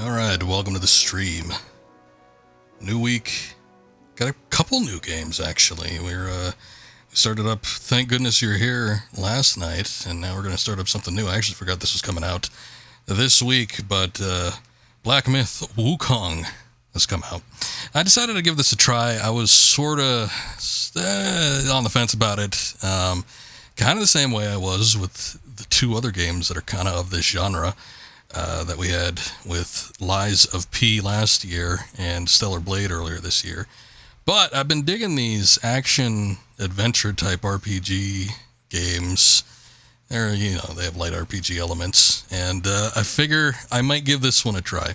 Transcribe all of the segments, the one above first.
Alright, welcome to the stream. New week. Got a couple new games, actually. We started up Thank Goodness You're Here last night, and now we're going to start up something new. I actually forgot this was coming out this week, but Black Myth Wukong has come out. I decided to give this a try. I was sort of on the fence about it. Kind of the same way I was with the two other games that are kind of this genre. That we had with Lies of P last year and Stellar Blade earlier this year. But I've been digging these action-adventure type RPG games. They have light RPG elements. And I figure I might give this one a try.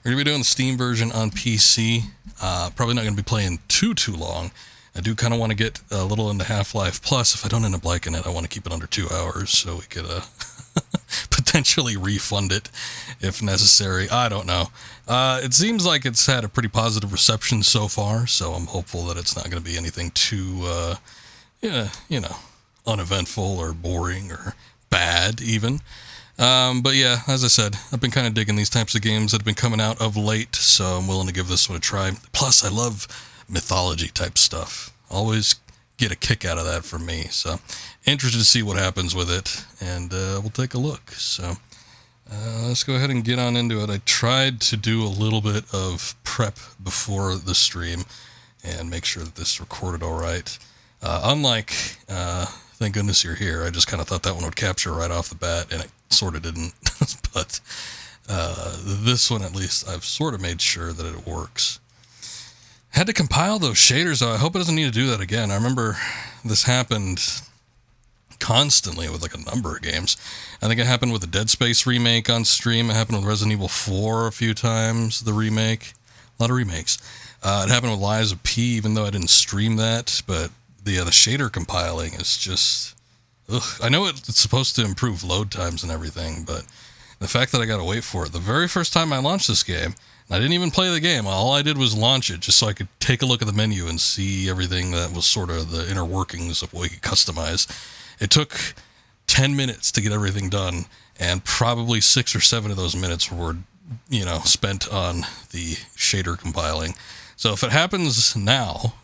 We're going to be doing the Steam version on PC. Probably not going to be playing too long. I do kind of want to get a little into Half-Life. Plus, if I don't end up liking it, I want to keep it under 2 hours so we could potentially refund it if necessary. I don't know. It seems like it's had a pretty positive reception so far, so I'm hopeful that it's not going to be anything too, uneventful or boring or bad even. But yeah, as I said, I've been kind of digging these types of games that have been coming out of late, so I'm willing to give this one a try. Plus, I love mythology type stuff. Always get a kick out of that from me, so interested to see what happens with it, and we'll take a look. So let's go ahead and get on into it. I tried to do a little bit of prep before the stream and make sure that this recorded all right. Unlike Thank Goodness You're Here, I just kind of thought that one would capture right off the bat, and it sort of didn't. But this one, at least, I've sort of made sure that it works. Had to compile those shaders, though. I hope it doesn't need to do that again. I remember this happened constantly with like a number of games. I think it happened with the Dead Space remake on stream. It happened with Resident Evil 4 a few times, the remake. A lot of remakes. It happened with Lies of P, even though I didn't stream that. But the shader compiling is just... Ugh. I know it's supposed to improve load times and everything, but the fact that I got to wait for it. The very first time I launched this game, I didn't even play the game. All I did was launch it just so I could take a look at the menu and see everything that was sort of the inner workings of what you could customize. It took 10 minutes to get everything done, and probably 6 or 7 of those minutes were, spent on the shader compiling. So if it happens now,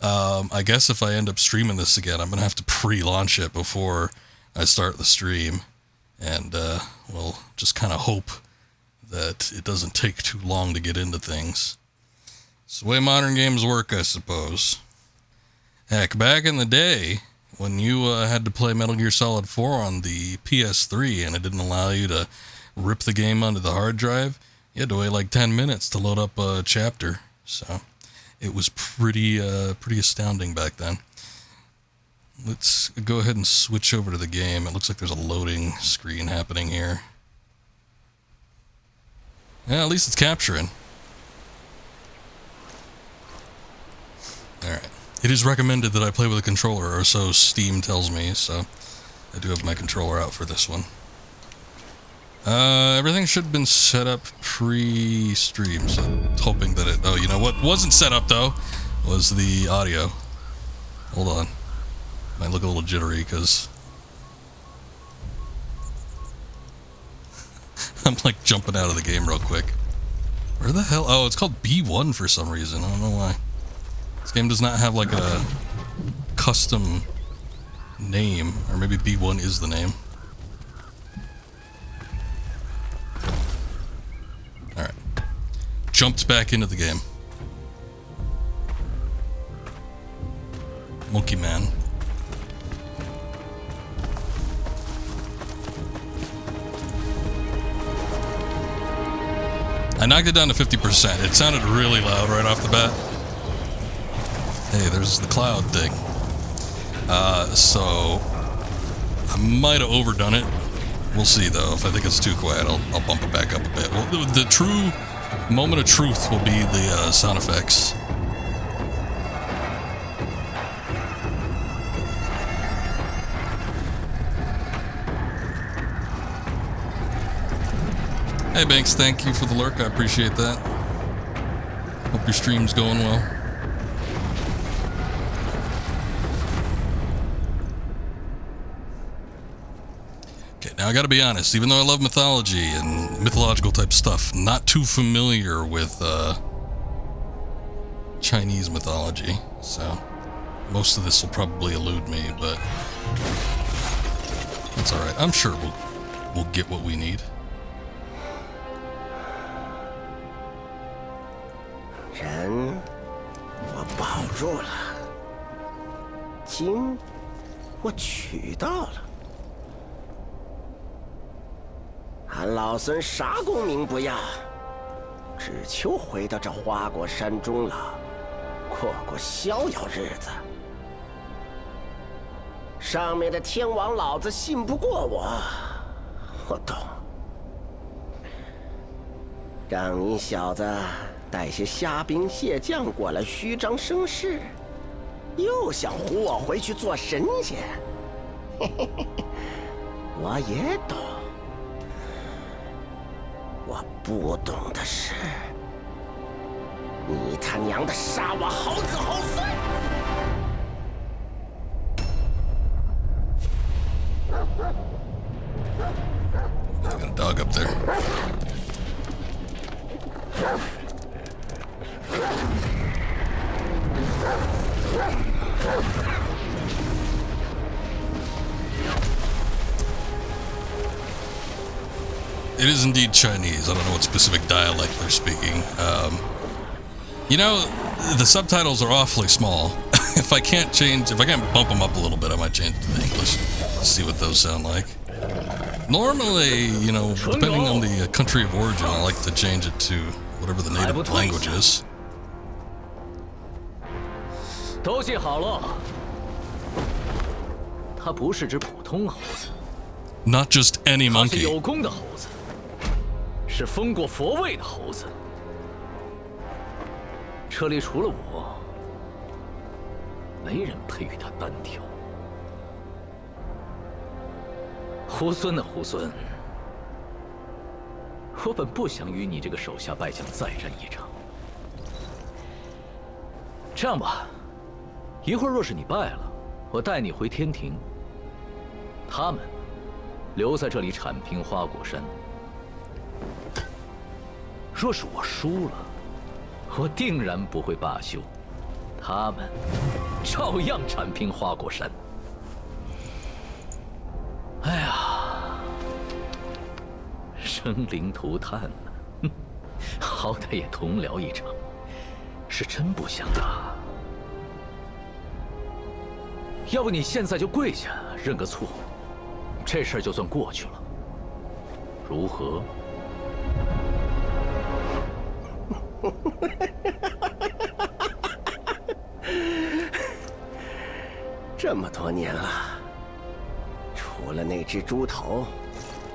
I guess if I end up streaming this again, I'm going to have to pre-launch it before I start the stream, and we'll just kind of hope that it doesn't take too long to get into things. It's the way modern games work, I suppose. Heck, back in the day, when you had to play Metal Gear Solid 4 on the PS3 and it didn't allow you to rip the game onto the hard drive, you had to wait like 10 minutes to load up a chapter. So it was pretty astounding back then. Let's go ahead and switch over to the game. It looks like there's a loading screen happening here. Yeah, at least it's capturing. Alright. It is recommended that I play with a controller, or so Steam tells me, so I do have my controller out for this one. Everything should have been set up pre-stream, so I'm hoping that it... Oh, you know what wasn't set up, though, was the audio. Hold on. Might look a little jittery, because... I'm like jumping out of the game real quick. Where the hell? Oh, it's called B1 for some reason. I don't know why. This game does not have like a custom name. Or maybe B1 is the name. Alright. Jumped back into the game. Monkey Man. I knocked it down to 50%. It sounded really loud right off the bat. Hey, there's the cloud thing. So I might have overdone it. We'll see, though. If I think it's too quiet, I'll bump it back up a bit. Well, the true moment of truth will be the sound effects. Hey Banks, thank you for the lurk, I appreciate that. Hope your stream's going well. Okay, now I gotta be honest, even though I love mythology and mythological type stuff, not too familiar with Chinese mythology, so most of this will probably elude me, but that's alright. I'm sure we'll get what we need. 人，我保住了；金，我取到了。俺老孙啥功名不要，只求回到这花果山中了，过过逍遥日子。上面的天王老子信不过我，我懂。让你小子带些虾兵蟹将过来虚张声势，又想唬我回去做神仙。嘿嘿嘿，我也懂。我不懂的是，你他娘的杀我好子好孙！I got a dog up there. It is indeed Chinese. I don't know what specific dialect they're speaking. You know, the subtitles are awfully small. If I can't bump them up a little bit, I might change to the English. See what those sound like. Normally, you know, depending on the country of origin, I like to change it to whatever the native language is. 都记好了，它不是只普通猴子。Not just any 它是 monkey. 有功的猴子，是封过佛位的猴子。这里除了我，没人配与它单挑。猢狲的猢狲，我本不想与你这个手下败将再战一场。这样吧，一会儿若是你败了，我带你回天庭。他们留在这里铲平花果山。若是我输了，我定然不会罢休，他们照样铲平花果山。哎呀，生灵涂炭了，好歹也同僚一场，是真不想打。要不你现在就跪下认个错，这事儿就算过去了，如何？这么多年了，除了那只猪头，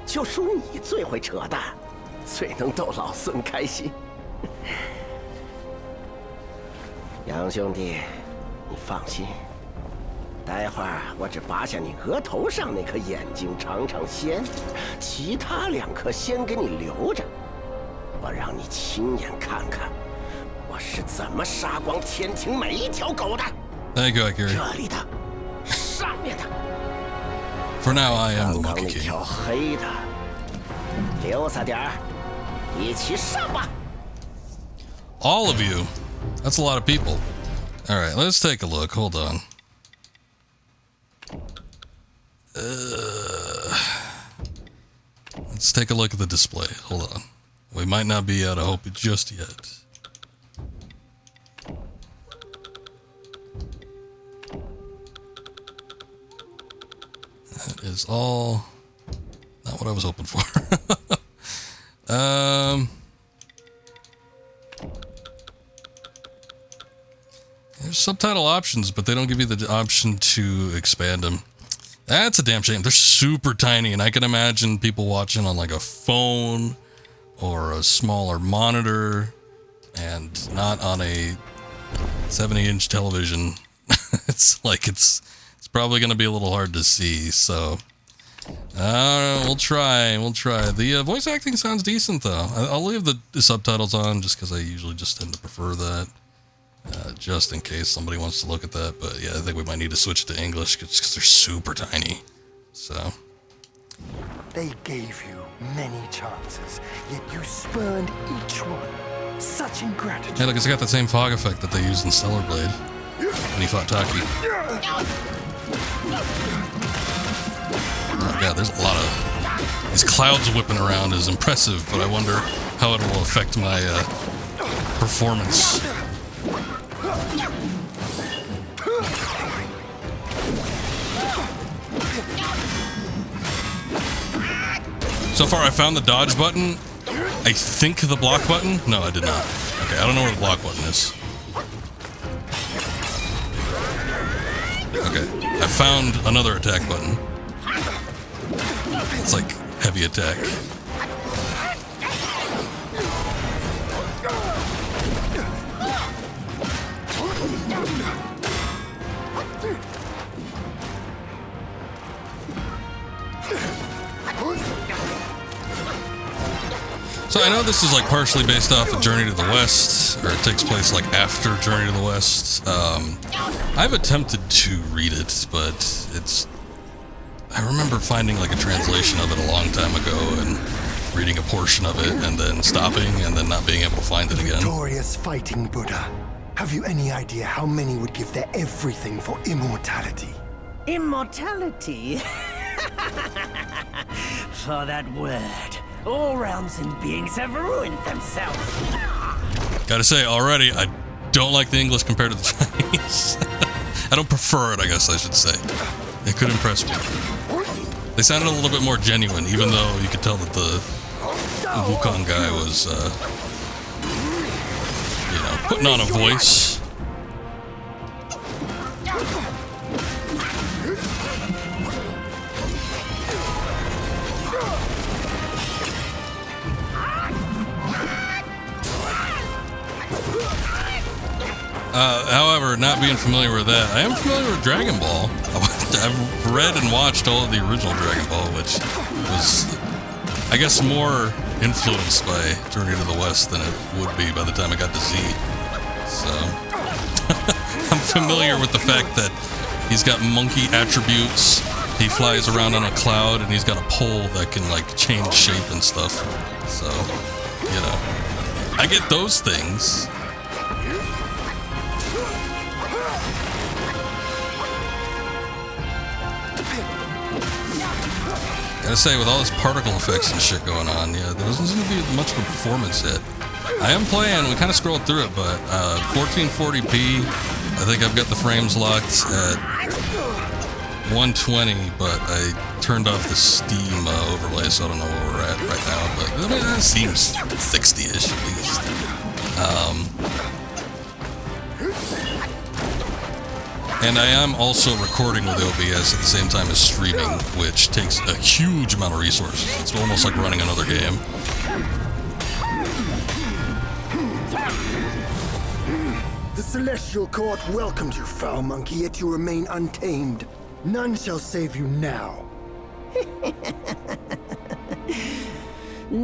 就属你最会扯淡，最能逗老孙开心。杨兄弟，你放心，待会儿我只拔下你额头上那颗眼睛尝尝鲜，其他2颗先给你留着，我让你亲眼看看我是怎么杀光天庭每一条狗的。Thank you, Akiri. 这里的，上面的。For now, I am the 刚刚 Monkey 那 King. 条黑的，溜撒点儿，一起上吧。 All of you. That's a lot of people. All right, let's take a look. Hold on. Let's take a look at the display. Hold on. We might not be out of hope just yet. That is all not what I was hoping for. There's subtitle options, but they don't give you the option to expand them. That's a damn shame. They're super tiny, and I can imagine people watching on like a phone or a smaller monitor and not on a 70-inch television. It's probably going to be a little hard to see, so we'll try. The voice acting sounds decent, though. I'll leave the subtitles on just because I usually just tend to prefer that. Just in case somebody wants to look at that, but yeah, I think we might need to switch to English because they're super tiny. So, They gave you many chances, yet you spurned each one. Such ingratitude. Hey, look, it's got the same fog effect that they used in Stellar Blade when he fought Taki. Oh god, there's a lot of... These clouds whipping around is impressive, but I wonder how it will affect my performance. So far, I found the dodge button. I think the block button? No, I did not. Okay, I don't know where the block button is. Okay, I found another attack button. It's like heavy attack. So I know this is like partially based off of Journey to the West, or it takes place like after Journey to the West. I've attempted to read it, but it's... I remember finding like a translation of it a long time ago and reading a portion of it and then stopping and then not being able to find it again. Victorious fighting Buddha. Have you any idea how many would give their everything for immortality? Immortality? For that word, all realms and beings have ruined themselves. Gotta say, already, I don't like the English compared to the Chinese. I don't prefer it, I guess I should say. It could impress me. They sounded a little bit more genuine, even though you could tell that the Wukong guy was, you know, putting on a voice. However, not being familiar with that, I am familiar with Dragon Ball. I've read and watched all of the original Dragon Ball, which was, I guess, more influenced by Journey to the West than it would be by the time I got to Z. So, I'm familiar with the fact that he's got monkey attributes, he flies around on a cloud, and he's got a pole that can, like, change shape and stuff. So, you know, I get those things. Gotta say, with all this particle effects and shit going on, yeah, there doesn't seem to be much of a performance hit. I am playing, we kind of scrolled through it, but 1440p, I think I've got the frames locked at 120, but I turned off the Steam overlay, so I don't know where we're at right now, but I mean, that seems 60-ish at least. And I am also recording with OBS at the same time as streaming, which takes a huge amount of resources. It's almost like running another game. The Celestial Court welcomed you, foul monkey, yet you remain untamed. None shall save you now.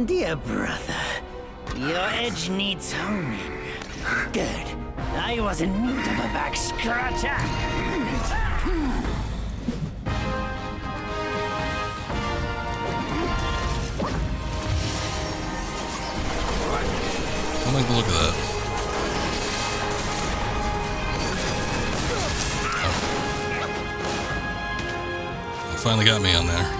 Dear brother, your edge needs honing. Good. I was in need of a back scratcher. I like the look of that. Oh. You finally got me on there.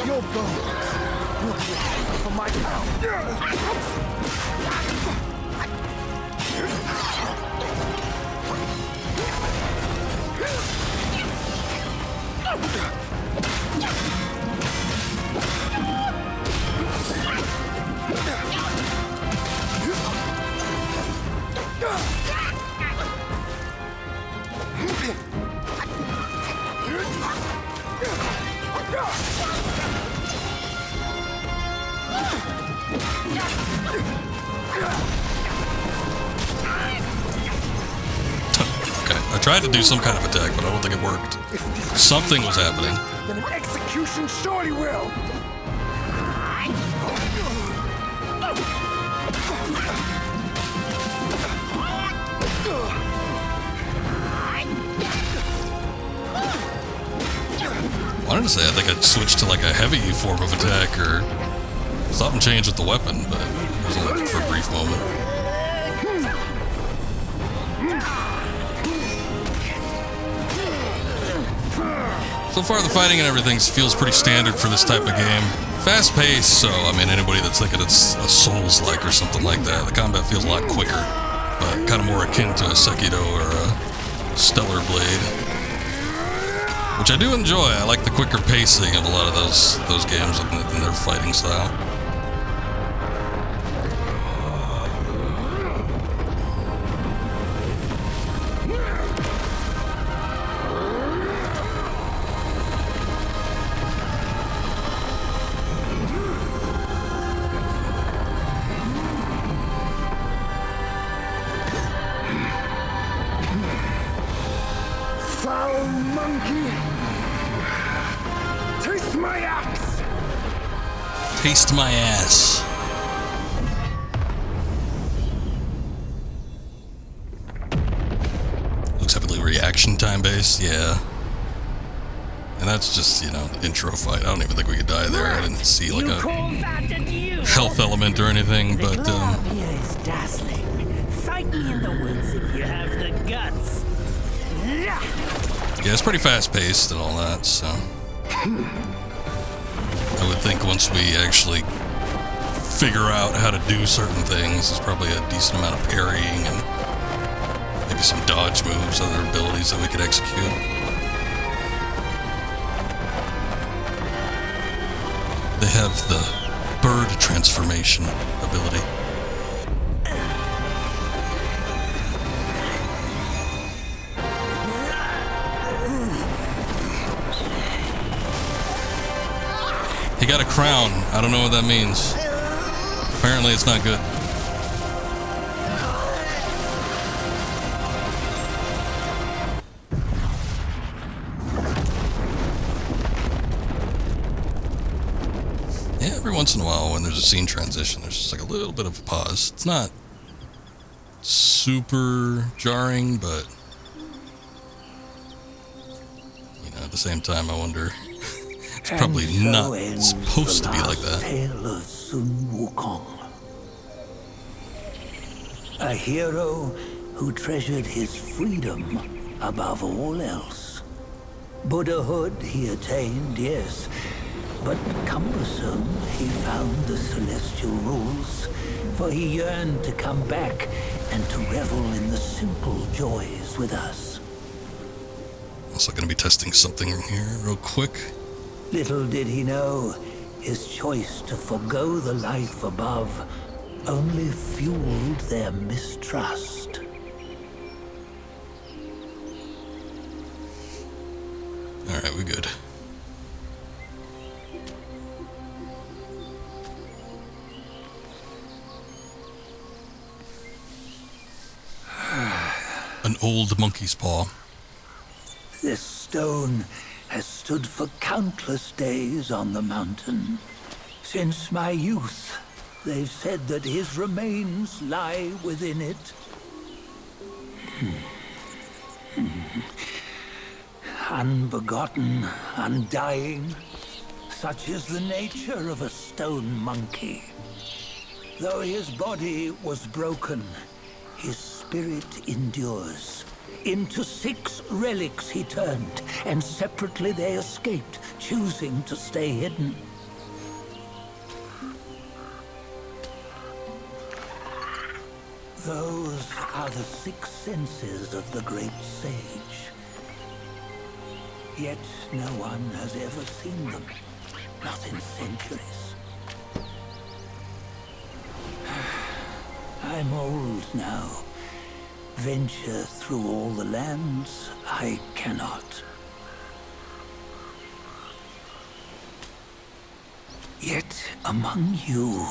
Your bones will be for my power. Okay, I tried to do some kind of attack, but I don't think it worked. Something was happening. Then an execution surely will. I wanted to say I think I'd switched to like a heavy form of attack or something changed with the weapon, but it was only for a brief moment. So far, the fighting and everything feels pretty standard for this type of game. Fast paced, so I mean, anybody that's thinking it's a Souls-like or something like that, the combat feels a lot quicker, but kind of more akin to a Sekiro or a Stellar Blade, which I do enjoy. I like the quicker pacing of a lot of those games in their fighting style. Foul monkey! Taste my axe! Taste my ass. Looks heavily reaction time based, yeah. And that's just, you know, intro fight. I don't even think we could die there. I didn't see like a health element or anything, but The glow up here is dazzling. Fight me in the woods if you have the guts. yeah, it's pretty fast paced and all that, so I would think once we actually figure out how to do certain things, there's probably a decent amount of parrying and maybe some dodge moves, other abilities that we could execute. They have the bird transformation ability. He got a crown. I don't know what that means. Apparently it's not good. Yeah, every once in a while when there's a scene transition, there's just like a little bit of a pause. It's not super jarring, but you know, at the same time, I wonder. It's probably not supposed to be like that. Tale of Sun Wukong, a hero who treasured his freedom above all else. Buddhahood he attained, yes, but cumbersome he found the celestial rules, for he yearned to come back and to revel in the simple joys with us. Also going to be testing something here real quick. Little did he know, his choice to forgo the life above only fueled their mistrust. Alright, we good. An old monkey's paw. This stone has stood for countless days on the mountain. Since my youth, they've said that his remains lie within it. Unbegotten, undying, such is the nature of a stone monkey. Though his body was broken, his spirit endures. Into 6 relics he turned, and separately they escaped, choosing to stay hidden. Those are the 6 senses of the great sage. Yet no one has ever seen them, not in centuries. I'm old now. Venture through all the lands I cannot. Yet among you,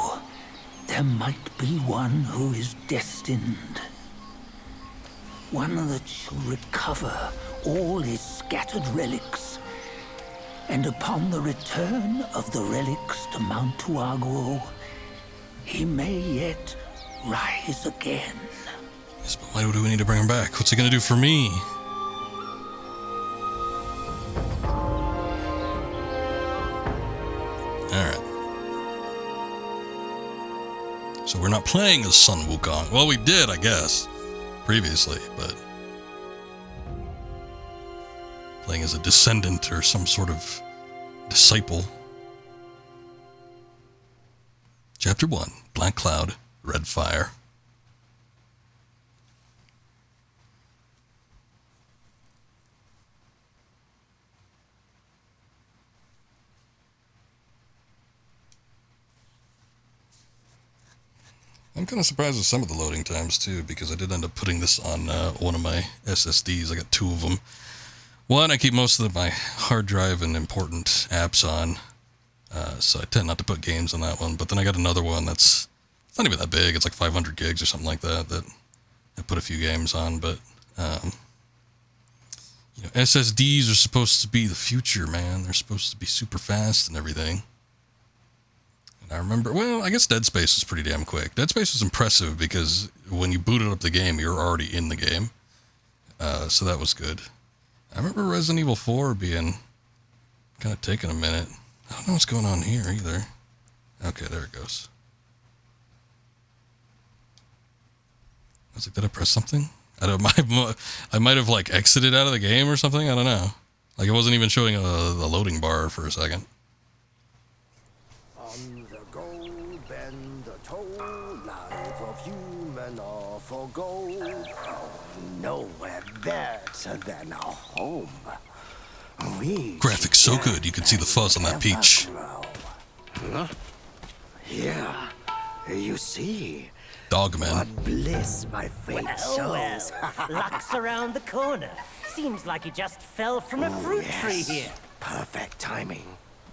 there might be one who is destined. One that shall recover all his scattered relics. And upon the return of the relics to Mount Tuaguo, he may yet rise again. Yes, but why do we need to bring him back? What's he gonna do for me? Alright. So we're not playing as Sun Wukong. Well, we did, I guess, previously, but playing as a descendant or some sort of disciple. Chapter 1, Black Cloud, Red Fire. I'm kind of surprised with some of the loading times too, because I did end up putting this on one of my SSDs. I got 2 of them. One, I keep most of my hard drive and important apps on, so I tend not to put games on that one. But then I got another one that's it's not even that big. It's like 500 gigs or something like that, that I put a few games on. But you know, SSDs are supposed to be the future, man. They're supposed to be super fast and everything. I remember, well, I guess Dead Space was pretty damn quick. Dead Space was impressive because when you booted up the game, you're already in the game. So that was good. I remember Resident Evil 4 being kind of taking a minute. I don't know what's going on here either. Okay, there it goes. I was like, did I press something? I might have like exited out of the game or something. I don't know. Like it wasn't even showing the loading bar for a second. On the go, bend the toe, life of human or for gold. Nowhere better than a home. We Graphics so good, you can see the fuzz on that peach. Huh? Yeah, you see. Dogman. What bliss my fate shows. Luck's around the corner. Seems like he just fell from a fruit tree here. Perfect timing.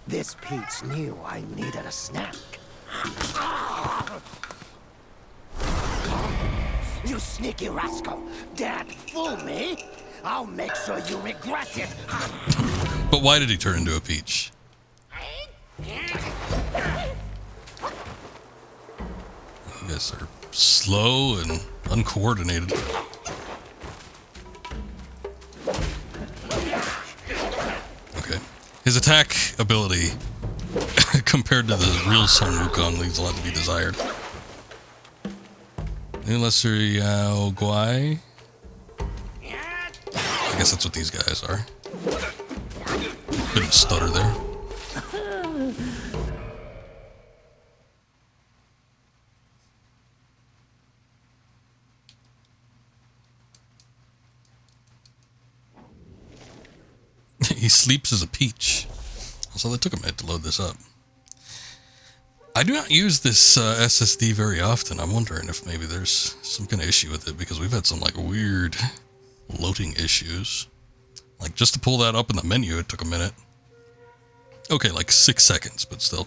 This peach knew I needed a snack. You sneaky rascal! Dare fool me? I'll make sure you regret it. But why did he turn into a peach? You guys are slow and uncoordinated. Okay. His attack ability compared to the real Sun Wukong leaves a lot to be desired. New Lesser Yao Guai. I guess that's what these guys are. Bit of a stutter there. He sleeps as a peach. So that took a minute to load this up. I do not use this SSD very often. I'm wondering if maybe there's some kind of issue with it, because we've had some like weird loading issues. Like just to pull that up in the menu, it took a minute. Okay, like 6 seconds, but still.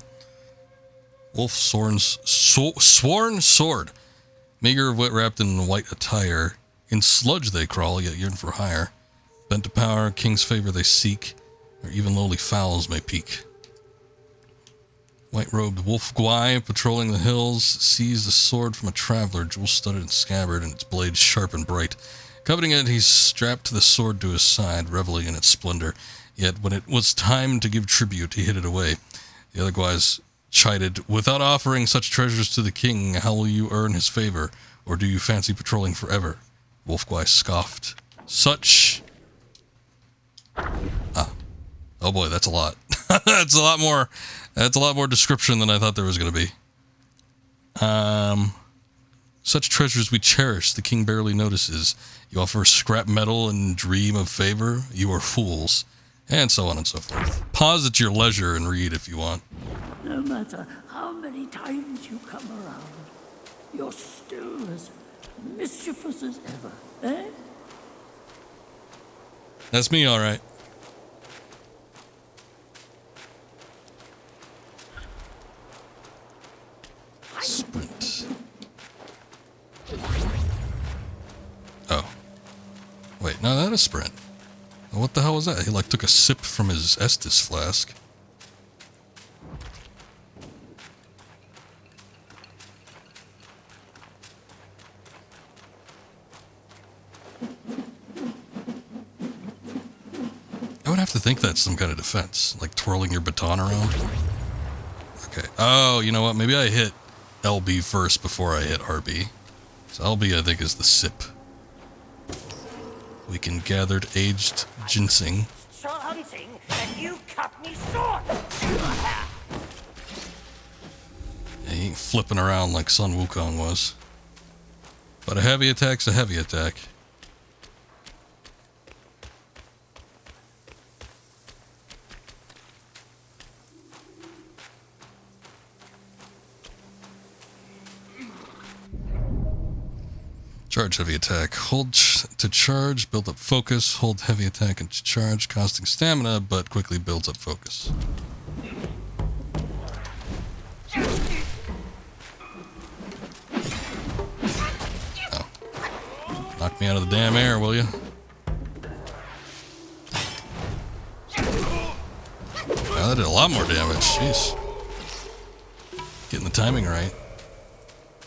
Wolf Sworn's Sworn Sword. Meager of wet wrapped in white attire. In sludge they crawl, yet yearn for hire. Bent to power, king's favor they seek, or even lowly fowls may peek. White-robed Wolf Guai, patrolling the hills, seized a sword from a traveler, jewel-studded and scabbard, and its blade sharp and bright. Coveting it, he strapped the sword to his side, reveling in its splendor. Yet when it was time to give tribute, he hid it away. The other Guais chided, "Without offering such treasures to the king, how will you earn his favor? Or do you fancy patrolling forever?" Wolf Guai scoffed. Such... Oh boy, that's a lot. That's a lot more description than I thought there was going to be. Such treasures we cherish, the king barely notices. You offer scrap metal and dream of favor, you are fools. And so on and so forth. Pause at your leisure and read if you want. No matter how many times you come around, you're still as mischievous as ever, eh? That's me, alright. Sprint. Oh. Wait, no, that is sprint. What the hell was that? He like took a sip from his Estus flask. to think that's some kind of defense, like twirling your baton around. Okay. Oh, you know what? Maybe I hit LB first before I hit RB. So LB, I think, is the sip. We can gathered aged ginseng. So hunting, and you cut me short. Yeah, he ain't flipping around like Sun Wukong was. But a heavy attack's a heavy attack. Charge heavy attack. Hold to charge, build up focus. Hold heavy attack and charge, costing stamina, but quickly builds up focus. Oh. Knock me out of the damn air, will you? Wow, that did a lot more damage. Jeez. Getting the timing right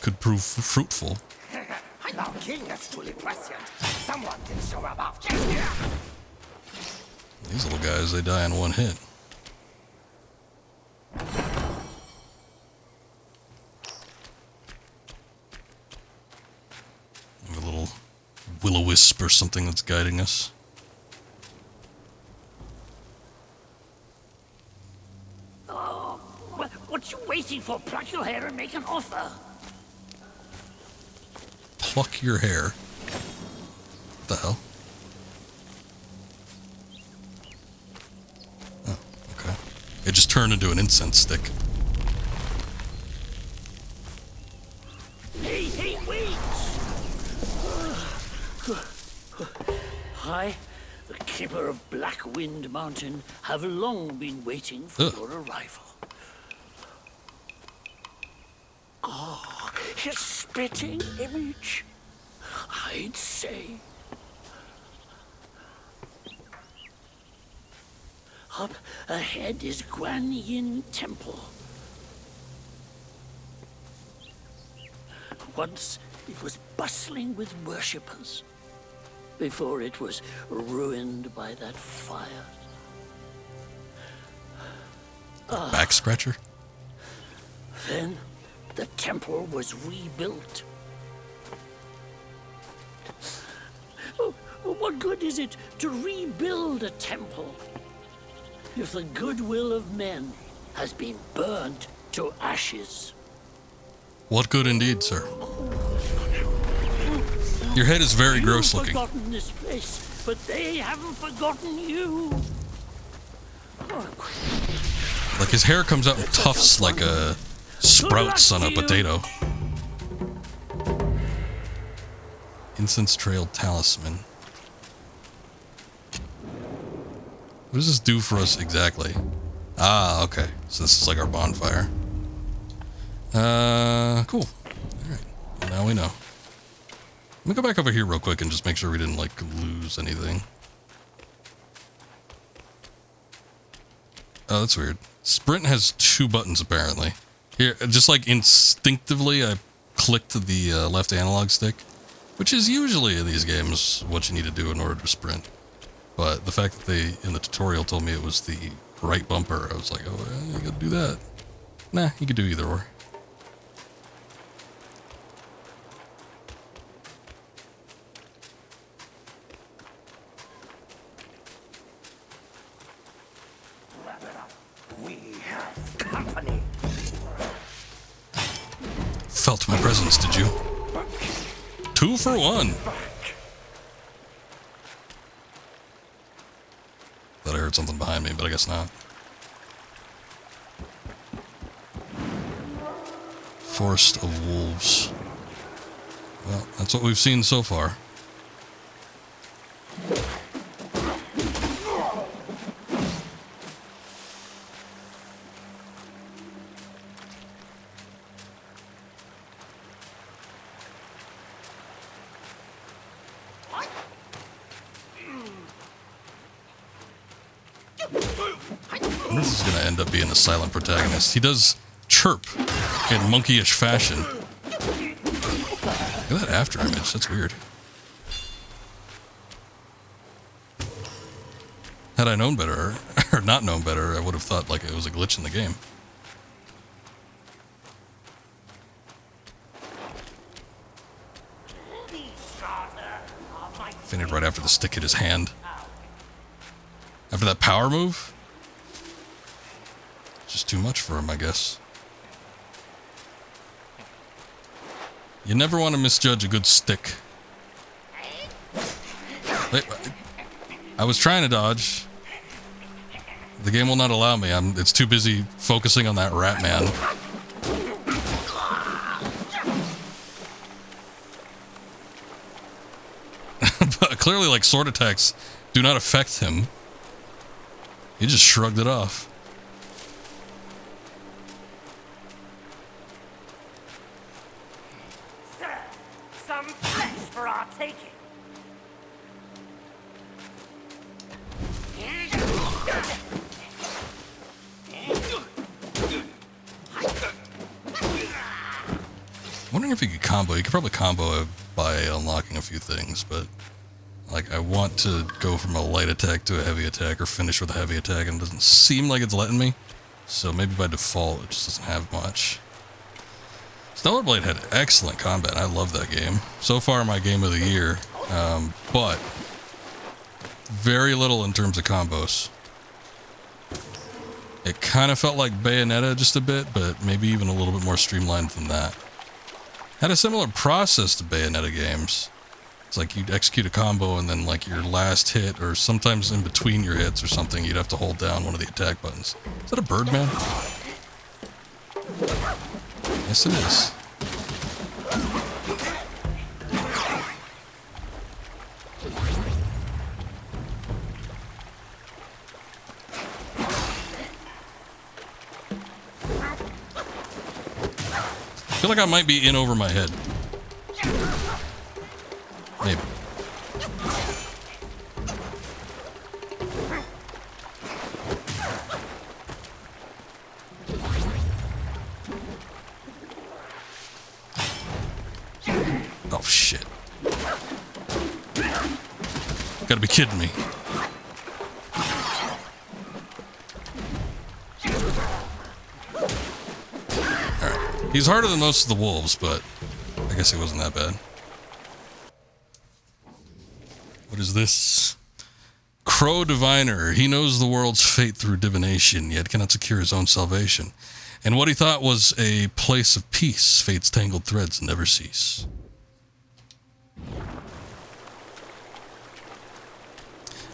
could prove fruitful. Our king is truly prescient. Someone can show up. These little guys, they die in one hit. A little will-o-wisp or something that's guiding us. Oh, what you waiting for? Pluck your hair and make an offer. Pluck your hair. What the hell? Oh, okay. It just turned into an incense stick. Hey, wait! I, the keeper of Black Wind Mountain, have long been waiting for your arrival. Oh, his spitting image, I'd say. Up ahead is Guan Yin Temple. Once it was bustling with worshippers, before it was ruined by that fire. Back scratcher? Then the temple was rebuilt. Oh, what good is it to rebuild a temple if the goodwill of men has been burned to ashes? What good indeed, sir. Your head is very gross looking. You've forgotten this place, but they haven't forgotten you. Like his hair comes out in tufts like a sprouts on a potato. Incense Trail Talisman. What does this do for us exactly? Ah, okay. So this is like our bonfire. Cool. Alright. Well, now we know. Let me go back over here real quick and just make sure we didn't, like, lose anything. Oh, that's weird. Sprint has 2 buttons, apparently. Here, just like instinctively, I clicked the left analog stick, which is usually in these games what you need to do in order to sprint. But the fact that they, in the tutorial, told me it was the right bumper, I was like, oh, you gotta do that. Nah, you could do either or. Felt my presence, did you? 2 for 1. Thought I heard something behind me, but I guess not. Forest of Wolves. Well, that's what we've seen so far. This is going to end up being a silent protagonist. He does chirp in monkeyish fashion. Look at that after image. That's weird. Had I known better, or not known better, I would have thought like it was a glitch in the game. Fainted right after the stick hit his hand. After that power move? Just too much for him, I guess. You never want to misjudge a good stick. Wait, I was trying to dodge. The game will not allow me. It's too busy focusing on that rat man. But clearly, like, sword attacks do not affect him. He just shrugged it off. Sir, some flesh for our taking. Wondering if you could combo. You could probably combo it by unlocking a few things, but like I want to go from a light attack to a heavy attack or finish with a heavy attack, and it doesn't seem like it's letting me. So maybe by default it just doesn't have much. Stellar Blade had excellent combat. I love that game. So far my game of the year, but very little in terms of combos. It kind of felt like Bayonetta just a bit, but maybe even a little bit more streamlined than that. Had a similar process to Bayonetta games. It's like you'd execute a combo and then like your last hit, or sometimes in between your hits or something, you'd have to hold down one of the attack buttons. Is that a bird man? Yes, it is. I feel like I might be in over my head. Maybe. Oh shit. Gotta be kidding me. He's harder than most of the wolves, but I guess he wasn't that bad. What is this? Crow Diviner. He knows the world's fate through divination, yet cannot secure his own salvation. And what he thought was a place of peace, fate's tangled threads never cease.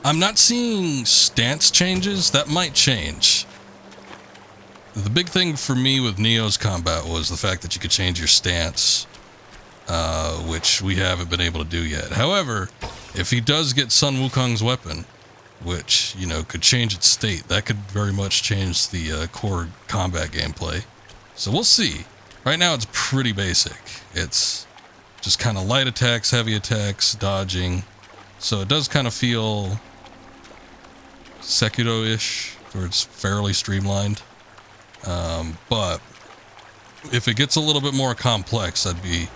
I'm not seeing stance changes. That might change. The big thing for me with Neo's combat was the fact that you could change your stance, which we haven't been able to do yet. However, if he does get Sun Wukong's weapon, which, you know, could change its state, that could very much change the core combat gameplay. So we'll see. Right now it's pretty basic. It's just kind of light attacks, heavy attacks, dodging. So it does kind of feel Sekiro-ish, where it's fairly streamlined. But if it gets a little bit more complex, I'd be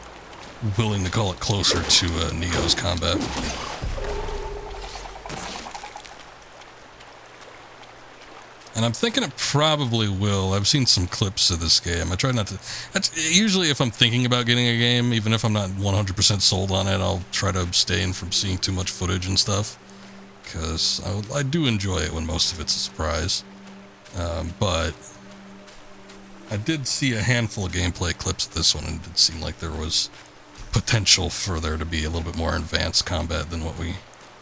willing to call it closer to Neo's combat. And I'm thinking it probably will. I've seen some clips of this game. I try not to... Usually if I'm thinking about getting a game, even if I'm not 100% sold on it, I'll try to abstain from seeing too much footage and stuff. Because I do enjoy it when most of it's a surprise. But I did see a handful of gameplay clips of this one, and it did seem like there was potential for there to be a little bit more advanced combat than what we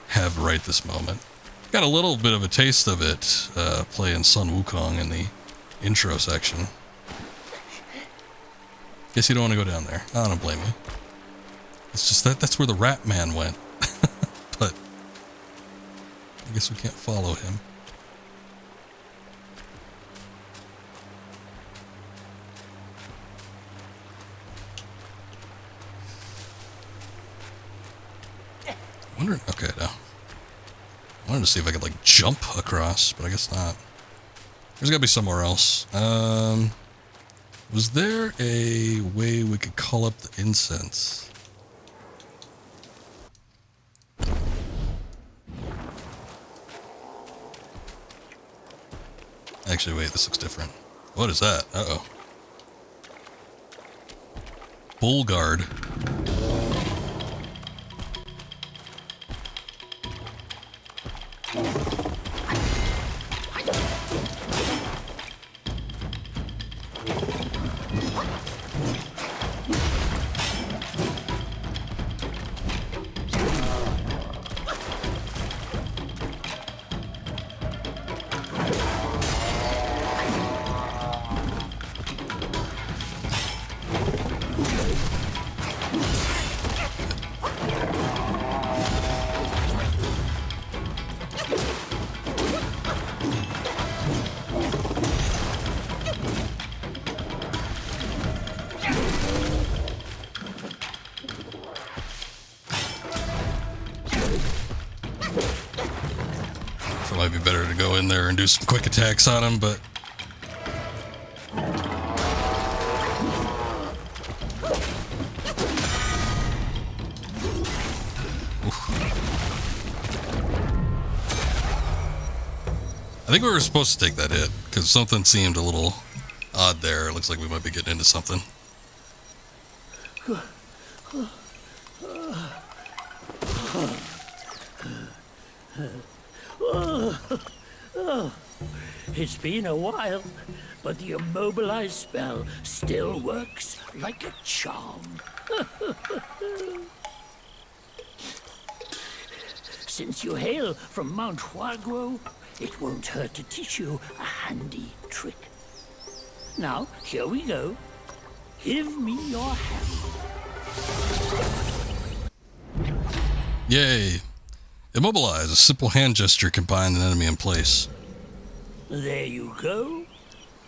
have right this moment. Got a little bit of a taste of it playing Sun Wukong in the intro section. Guess you don't want to go down there. I don't blame you. It's just that's where the rat man went. But I guess we can't follow him. Wondering. Okay, no. I wanted to see if I could like jump across, but I guess not. There's gotta be somewhere else. Was there a way we could call up the incense? Actually, wait, this looks different. What is that? Uh-oh. Bull guard. It might be better to go in there and do some quick attacks on him, but I think we were supposed to take that hit because something seemed a little odd there. It looks like we might be getting into something. It's been a while, but the immobilize spell still works like a charm. Since you hail from Mount Huaguo, it won't hurt to teach you a handy trick. Now, here we go. Give me your hand. Yay! Immobilize. A simple hand gesture can bind an enemy in place. There you go.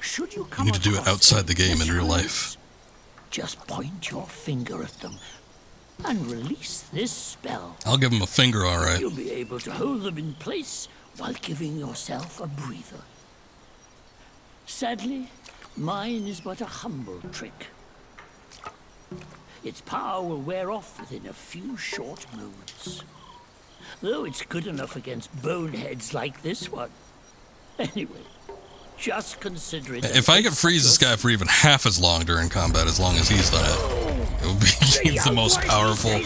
Should you come You need to do it across outside the game in real enemies, life. just point your finger at them and release this spell. I'll give him a finger, all right. You'll be able to hold them in place while giving yourself a breather. Sadly, mine is but a humble trick. Its power will wear off within a few short moments. Though it's good enough against boneheads like this one. Anyway, just consider it. If I could freeze this guy for even half as long during combat, as long as he's done it, it would be the most powerful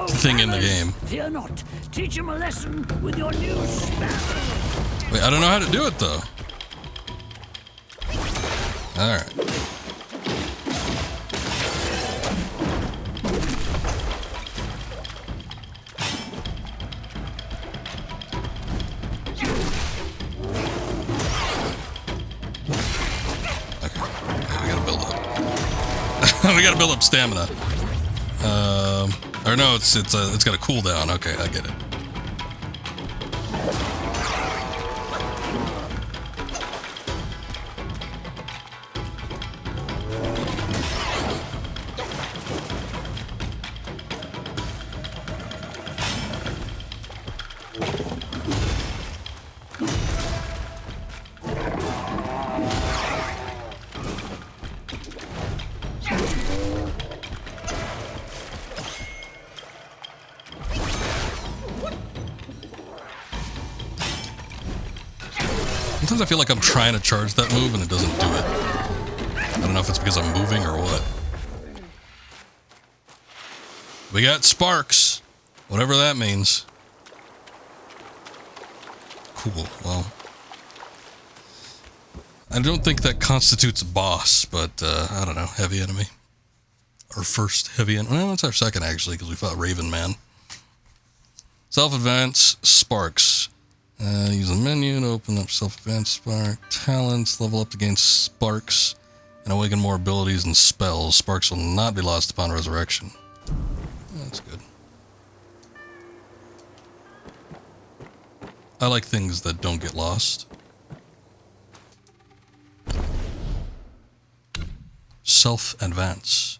thing in the game. Fear not. Teach him a lesson with your new spell. Wait, I don't know how to do it though. All right. We gotta build up stamina. Or no, it's got a cooldown. Okay, I get it. Sometimes I feel like I'm trying to charge that move and it doesn't do it. I don't know if it's because I'm moving or what. We got sparks. Whatever that means. Cool, well. I don't think that constitutes a boss, but, I don't know, heavy enemy. Our first heavy enemy. Well, it's our second, actually, because we fought Raven Man. Self-advance, sparks. Use the menu to open up self-advance spark. Talents, level up to gain sparks, and awaken more abilities and spells. Sparks will not be lost upon resurrection. That's good. I like things that don't get lost. Self-advance.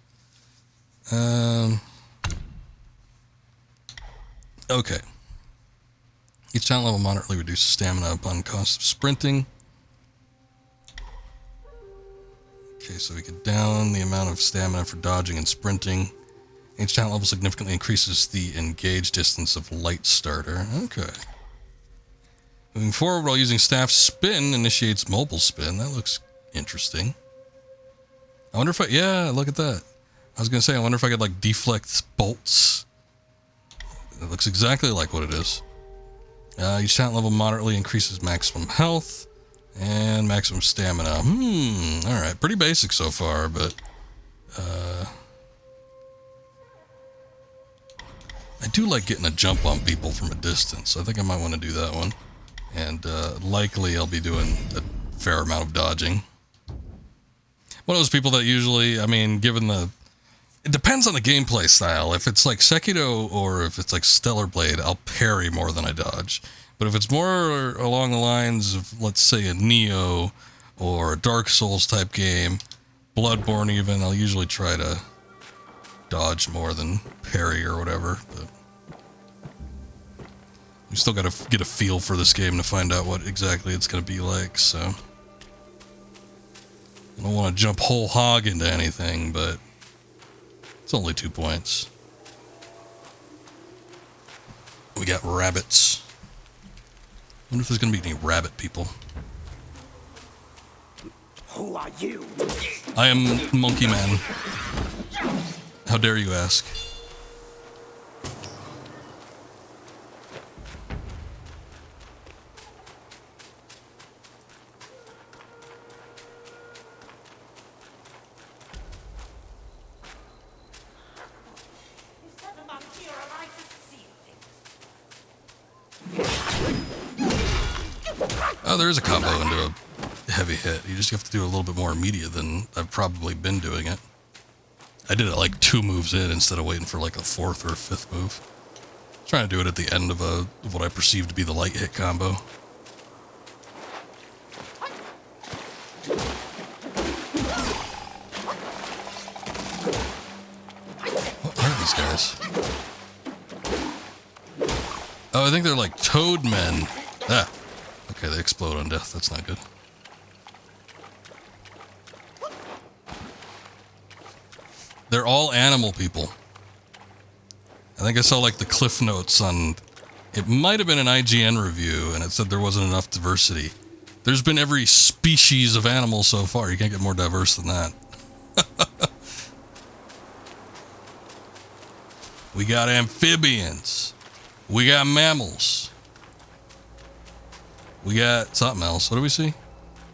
Okay. Each talent level moderately reduces stamina upon cost of sprinting. Okay, so we could down the amount of stamina for dodging and sprinting. Each talent level significantly increases the engage distance of light starter. Okay. Moving forward while using staff spin initiates mobile spin. That looks interesting. I wonder if yeah, look at that. I was going to say, I wonder if I could like deflect bolts. It looks exactly like what it is. Each talent level moderately increases maximum health and maximum stamina. Alright, pretty basic so far, but I do like getting a jump on people from a distance. I think I might want to do that one. And likely I'll be doing a fair amount of dodging. One of those people that usually, I mean, given the... It depends on the gameplay style. If it's like Sekiro or if it's like Stellar Blade, I'll parry more than I dodge. But if it's more along the lines of, let's say, a Neo or a Dark Souls type game, Bloodborne even, I'll usually try to dodge more than parry or whatever. But you still got to get a feel for this game to find out what exactly it's going to be like, so... I don't want to jump whole hog into anything, but it's only 2 points. We got rabbits. I wonder if there's going to be any rabbit people. Who are you? I am Monkey Man. How dare you ask? Oh, there is a combo into a heavy hit. You just have to do a little bit more immediate than I've probably been doing it. I did it like 2 moves in instead of waiting for like a 4th or a 5th move. Trying to do it at the end of what I perceive to be the light hit combo. What are these guys? Oh, I think they're like toad men. Ah. Okay, they explode on death. That's not good. They're all animal people. I think I saw like the cliff notes on... It might have been an IGN review, and it said there wasn't enough diversity. There's been every species of animal so far. You can't get more diverse than that. We got amphibians. We got mammals. We got something else. What do we see?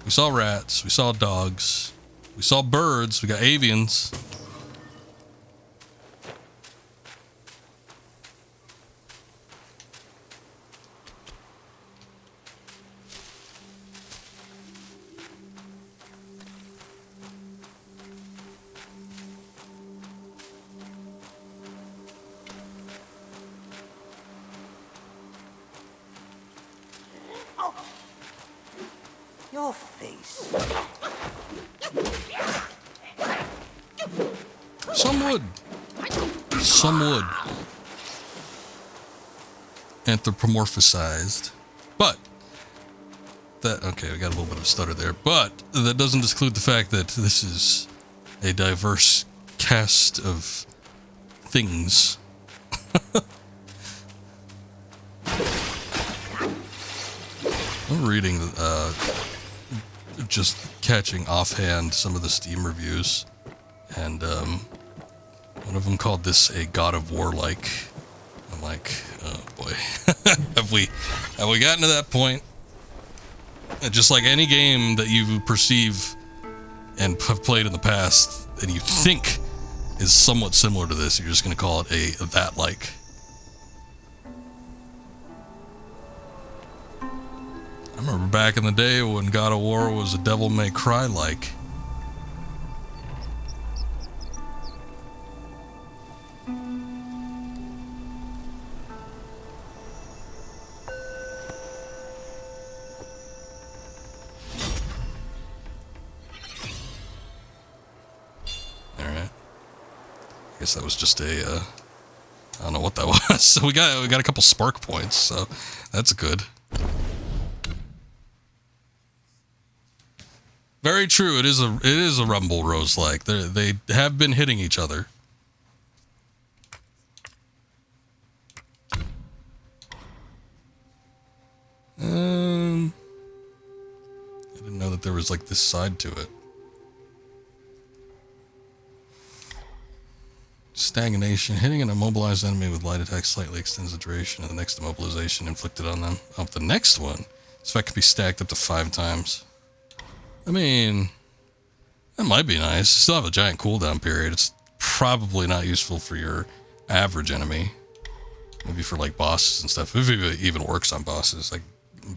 We saw rats. We saw dogs. We saw birds. We got avians. Your face. Some wood. Some wood. Anthropomorphized. But that, okay, we got a little bit of a stutter there. But that doesn't exclude the fact that this is a diverse cast of things. I'm reading, just catching offhand some of the Steam reviews, and one of them called this a God of War like. I'm like, oh boy, have we gotten to that point? Just like any game that you perceive and have played in the past, and you think is somewhat similar to this, you're just going to call it a that like. I remember back in the day when God of War was a Devil May Cry like. Alright. I guess that was just a, I don't know what that was. So we got a couple spark points, so that's good. Very true. It is a Rumble Rose like. They have been hitting each other. that there was like this side to it. Stagnation. Hitting an immobilized enemy with light attack slightly extends the duration of the next immobilization inflicted on them. Oh, the next one. This effect can be stacked up to 5 times. I mean, that might be nice. Still have a giant cooldown period. It's probably not useful for your average enemy. Maybe for like bosses and stuff. If it even works on bosses, like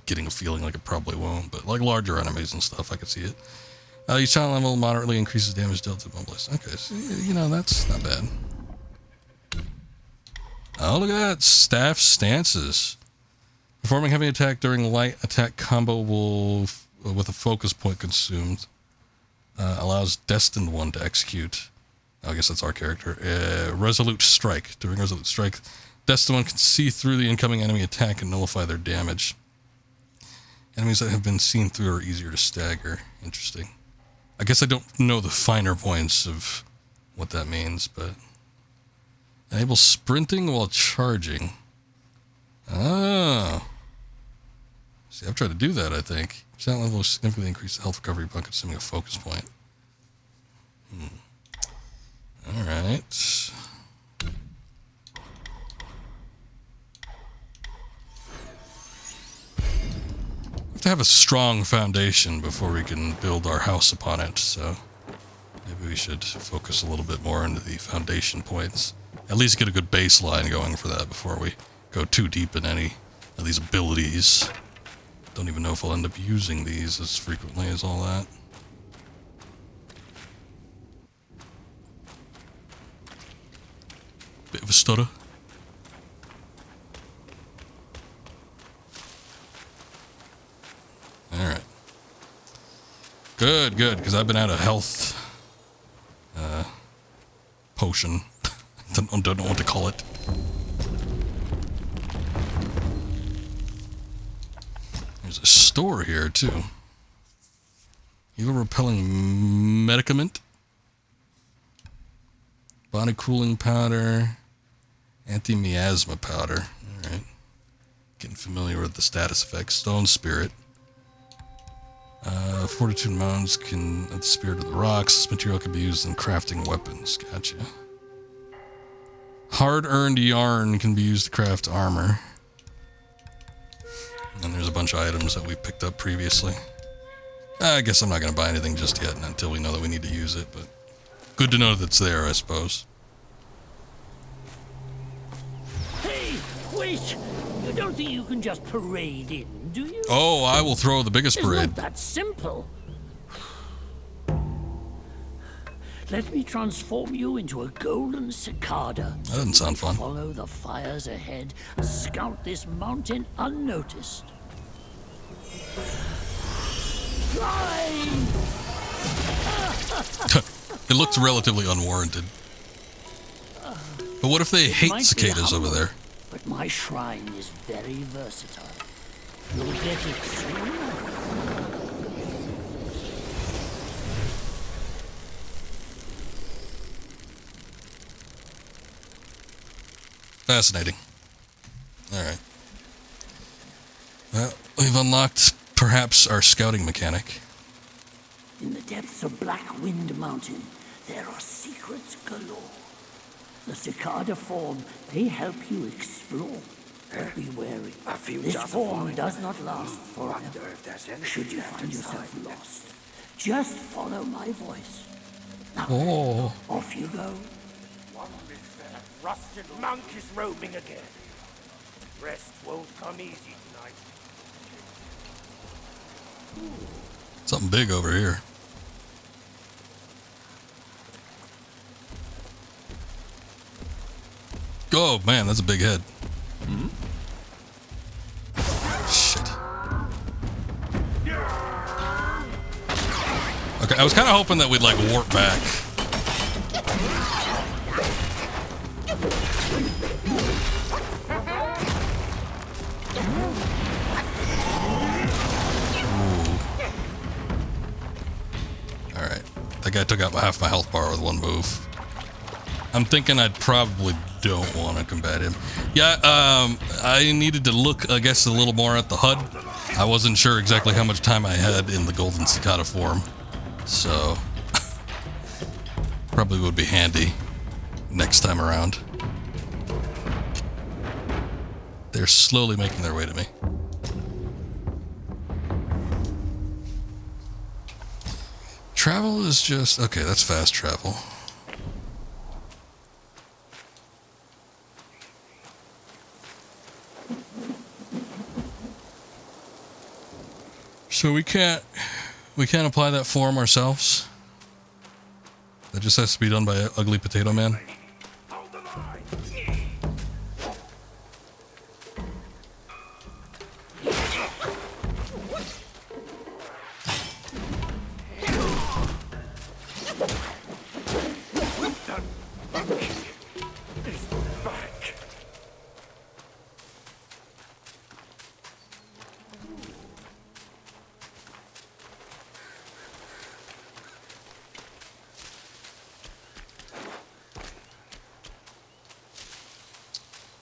getting a feeling like it probably won't. But like larger enemies and stuff, I could see it. Each talent level moderately increases damage dealt to immobilized. Okay, so, you know, that's not bad. Oh, look at that. Staff stances. Performing heavy attack during light attack combo will, with a focus point consumed, allows Destined One to execute. I guess that's our character. Resolute Strike. During Resolute Strike, Destined One can see through the incoming enemy attack and nullify their damage. Enemies that have been seen through are easier to stagger. Interesting. I guess I don't know the finer points of what that means, but... Enable sprinting while charging. Oh. See, I've tried to do that, I think. Talent level will significantly increase the health recovery upon consuming a focus point. Alright. We have to have a strong foundation before we can build our house upon it, so maybe we should focus a little bit more into the foundation points. At least get a good baseline going for that before we go too deep in any of these abilities. Don't even know if I'll end up using these as frequently as all that. Bit of a stutter. Alright. Good, because I've been out of health potion. Don't know what to call it. There's a store here, too. Evil repelling medicament. Body cooling powder. Anti-miasma powder. Alright. Getting familiar with the status effects. Stone spirit. Fortitude mounds can add the spirit of the rocks. This material can be used in crafting weapons. Gotcha. Hard-earned yarn can be used to craft armor. And there's a bunch of items that we picked up previously. I guess I'm not going to buy anything just yet until we know that we need to use it, but good to know that it's there, I suppose. Hey, wait! You don't think you can just parade in, do you? Oh, I will throw the biggest parade. It's not that simple. Let me transform you into a golden cicada. That doesn't sound fun. Follow the fires ahead and scout this mountain unnoticed. Fly! It looks relatively unwarranted. But what if they hate cicadas over there? But my shrine is very versatile. You'll get it soon. Fascinating. Alright. Well, we've unlocked perhaps our scouting mechanic. In the depths of Black Wind Mountain, there are secrets galore. The cicada form, they help you explore. But be wary. This form does not last forever. Should you find yourself lost, just follow my voice. Now, off you go. That rusted monk is roaming again. Rest won't come easy tonight. Something big over here. Oh man, that's a big head. Shit. Okay, I was kind of hoping that we'd like warp back. Alright. That guy took out half my health bar with one move. I'm thinking I'd probably don't want to combat him. Yeah, I needed to look, I guess, a little more at the HUD. I wasn't sure exactly how much time I had in the golden cicada form, so probably would be handy next time around. They're slowly making their way to me. Travel is just... okay, that's fast travel. So we can't apply that form ourselves? That just has to be done by Ugly Potato Man?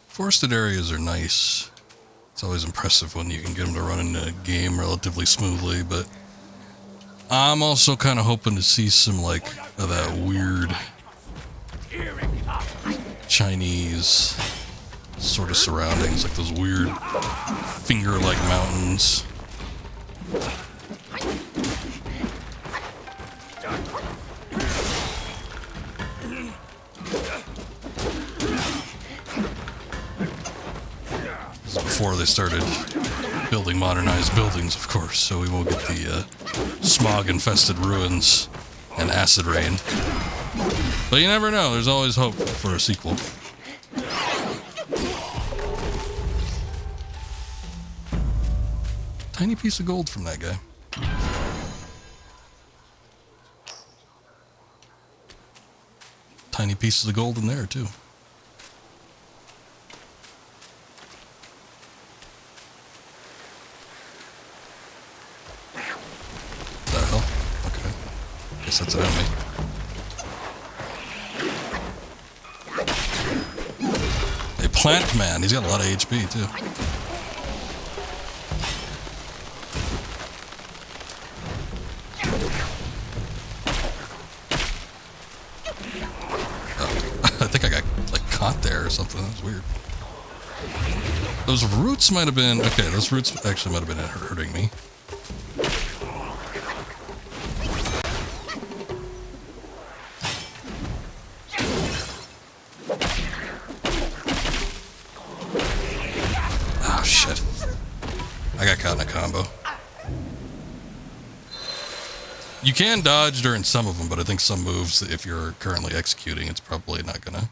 Forested areas are nice. It's always impressive when you can get them to run in a game relatively smoothly, but I'm also kind of hoping to see some, like, of that weird Chinese sort of surroundings, like those weird finger-like mountains. Before they started building modernized buildings, of course, so we won't get the smog-infested ruins and acid rain. But you never know, there's always hope for a sequel. Tiny piece of gold from that guy. Tiny pieces of gold in there, too. That's an enemy. A plant man. He's got a lot of HP too. Oh, I think I got like caught there or something. That was weird. Those roots might have been okay. Those roots actually might have been hurting me. You can dodge during some of them, but I think some moves, if you're currently executing, it's probably not gonna...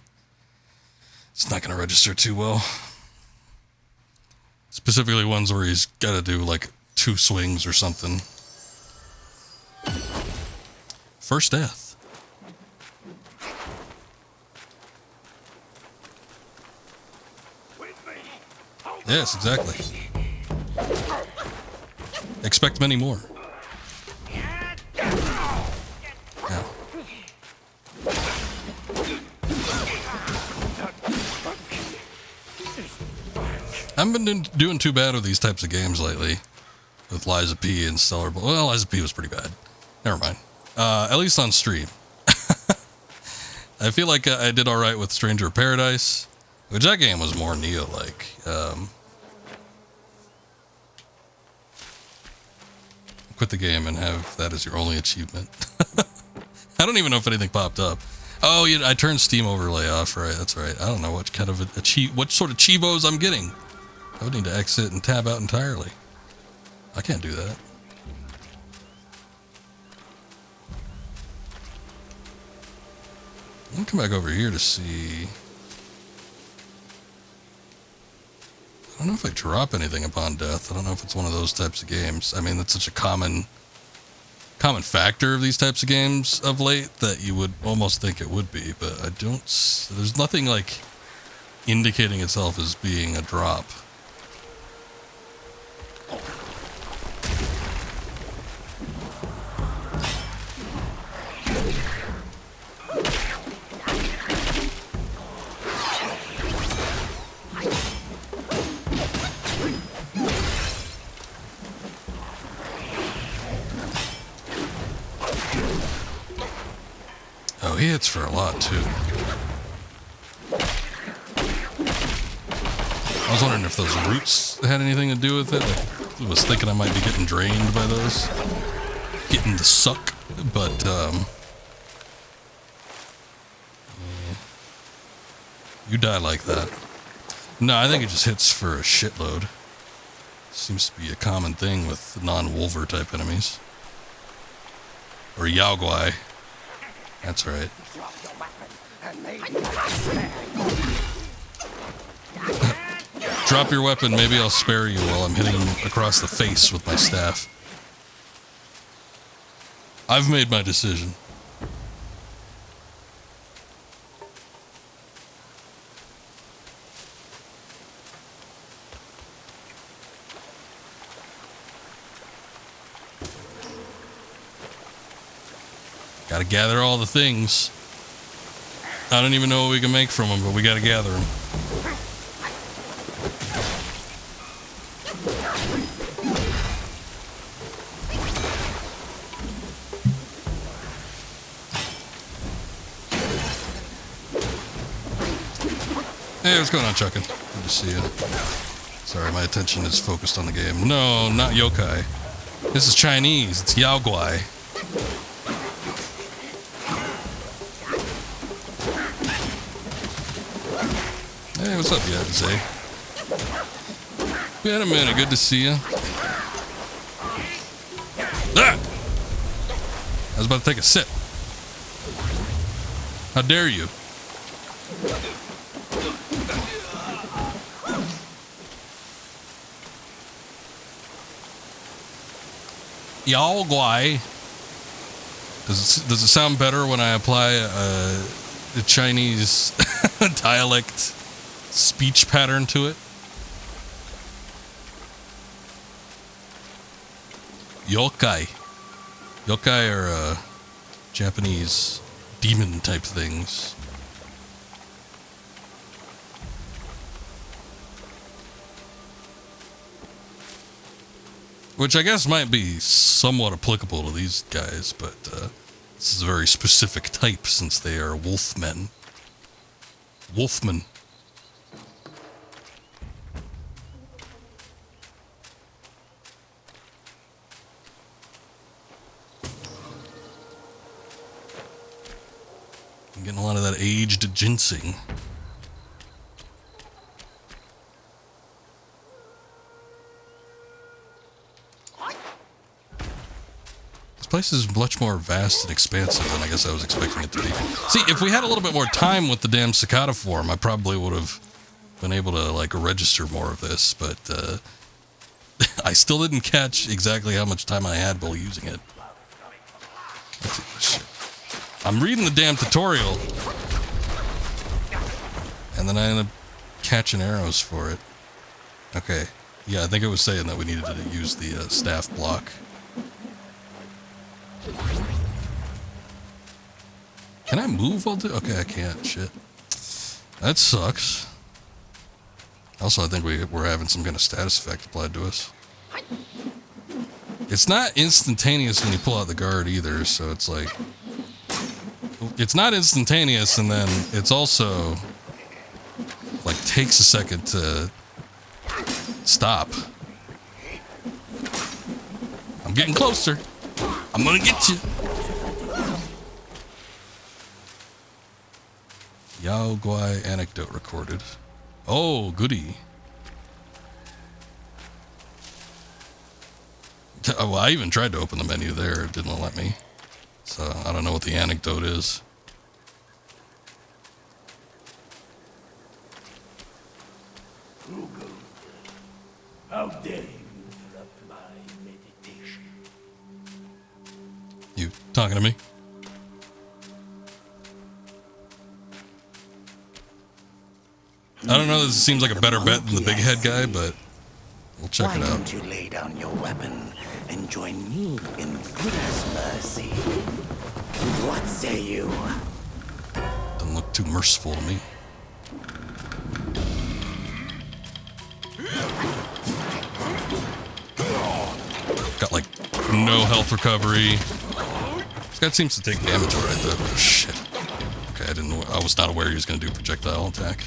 it's not gonna register too well. Specifically ones where he's gotta do, like, 2 swings or something. First death. Yes, exactly. Expect many more. I haven't been doing too bad with these types of games lately. With Liza P and Stellar Bull. Well, Liza P was pretty bad. Never mind. At least on stream. I feel like I did alright with Stranger of Paradise. Which that game was more Neo-like. Quit the game and have that as your only achievement. I don't even know if anything popped up. Oh, yeah, I turned Steam overlay off, right? That's right. I don't know what kind of what sort of Chivos I'm getting. I would need to exit and tab out entirely. I can't do that. I'm gonna come back over here to see. I don't know if I drop anything upon death. I don't know if it's one of those types of games. I mean, that's such a common factor of these types of games of late that you would almost think it would be, but I don't. There's nothing like indicating itself as being a drop. He hits for a lot, too. I was wondering if those roots had anything to do with it. I was thinking I might be getting drained by those. Getting the suck, but, yeah. You die like that. No, I think it just hits for a shitload. Seems to be a common thing with non-Wolver type enemies. Or Yaoguai. That's right. Drop your weapon, maybe I'll spare you while I'm hitting him across the face with my staff. I've made my decision. Gotta gather all the things. I don't even know what we can make from them, but we gotta gather them. Hey, what's going on, Chuckin? Good to see you. Sorry, my attention is focused on the game. No, not yokai. This is Chinese. It's Yaoguai. Hey, what's up, Zay? Been a minute. Good to see you. Ah! I was about to take a sip. How dare you? Yaoguai. Does it sound better when I apply the Chinese dialect speech pattern to it? Yokai. Yokai are Japanese demon type things. Which I guess might be somewhat applicable to these guys, but this is a very specific type since they are wolfmen. Wolfmen. I'm getting a lot of that aged ginseng. This place is much more vast and expansive than I guess I was expecting it to be. See, if we had a little bit more time with the damn cicada form, I probably would have been able to, like, register more of this, but, I still didn't catch exactly how much time I had while using it. Shit. I'm reading the damn tutorial, and then I end up catching arrows for it. Okay. Yeah, I think it was saying that we needed to use the staff block. Can I move while do? Okay, I can't. Shit. That sucks. Also, I think we're having some kind of status effect applied to us. It's not instantaneous when you pull out the guard either, so it's like... It's not instantaneous, and then it's also... like, takes a second to... stop. I'm getting closer. I'm gonna get you. Yaoguai anecdote recorded. Oh, goody. Well, I even tried to open the menu there. It didn't let me. So, I don't know what the anecdote is. Wukong, how dare you interrupt my meditation? You talking to me? I don't know, this seems like a better bet than the big head guy, but we'll check it out. Why don't you lay down your weapon and join me in Buddha's mercy? What say you? Doesn't look too merciful to me. Got like no health recovery. This guy seems to take damage alright though. Oh, shit. I was not aware he was going to do projectile attack.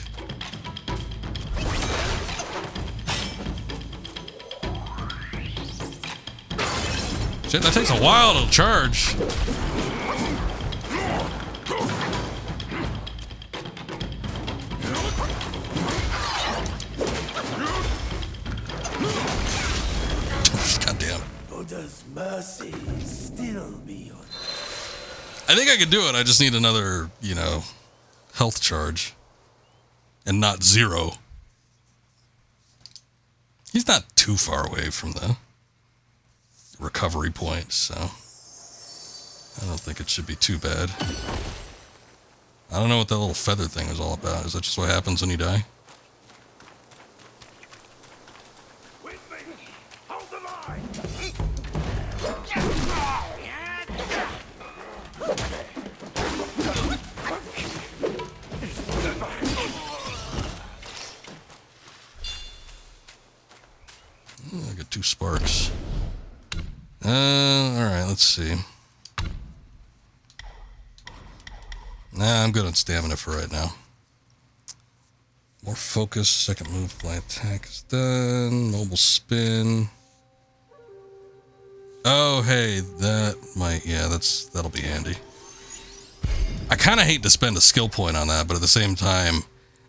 Shit, that takes a while to charge. Goddamn. Buddha's mercy still be your... I think I could do it. I just need another, health charge. And not 0. He's not too far away from the recovery point, so I don't think it should be too bad. I don't know what that little feather thing is all about. Is that just what happens when you die? I got 2 sparks. Alright, let's see. Nah, I'm good on stamina for right now. More focus, second move, fly attack is done. Mobile spin. Oh, hey, that might, yeah, that'll be handy. I kind of hate to spend a skill point on that, but at the same time,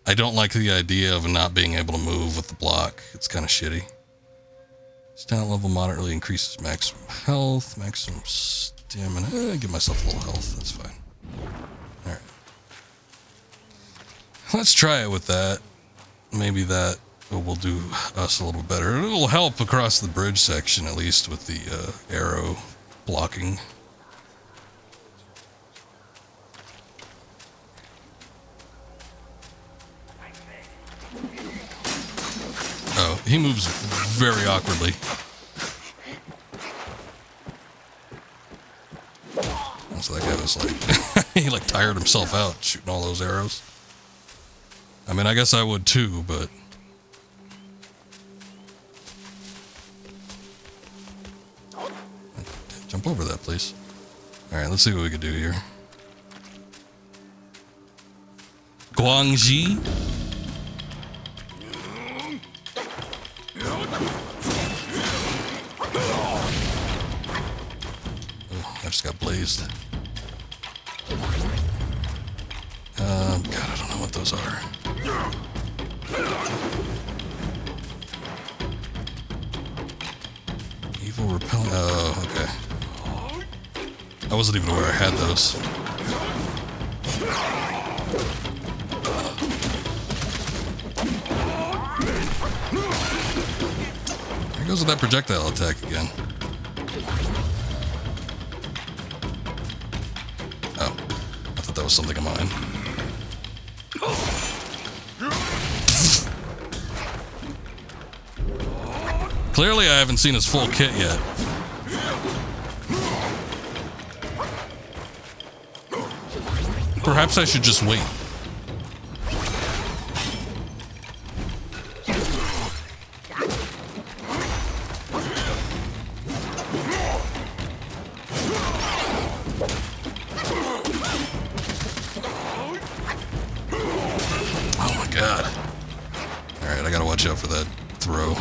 I don't like the idea of not being able to move with the block. It's kind of shitty. Stat level moderately increases maximum health, maximum stamina. Give myself a little health, that's fine. Alright. Let's try it with that. Maybe that will do us a little better. It'll help across the bridge section, at least with the arrow blocking. Oh, he moves very awkwardly. So that guy was like, he like tired himself out shooting all those arrows. I mean, I guess I would too, but... Jump over that, please. Alright, let's see what we can do here. Guangxi. Oh, I just got blazed. God, I don't know what those are. Evil repel. Oh, okay. I wasn't even aware I had those. There goes with that projectile attack again. Oh, I thought that was something of mine. Clearly, I haven't seen his full kit yet. Perhaps I should just wait. Oh my god. Alright, I gotta watch out for that throw.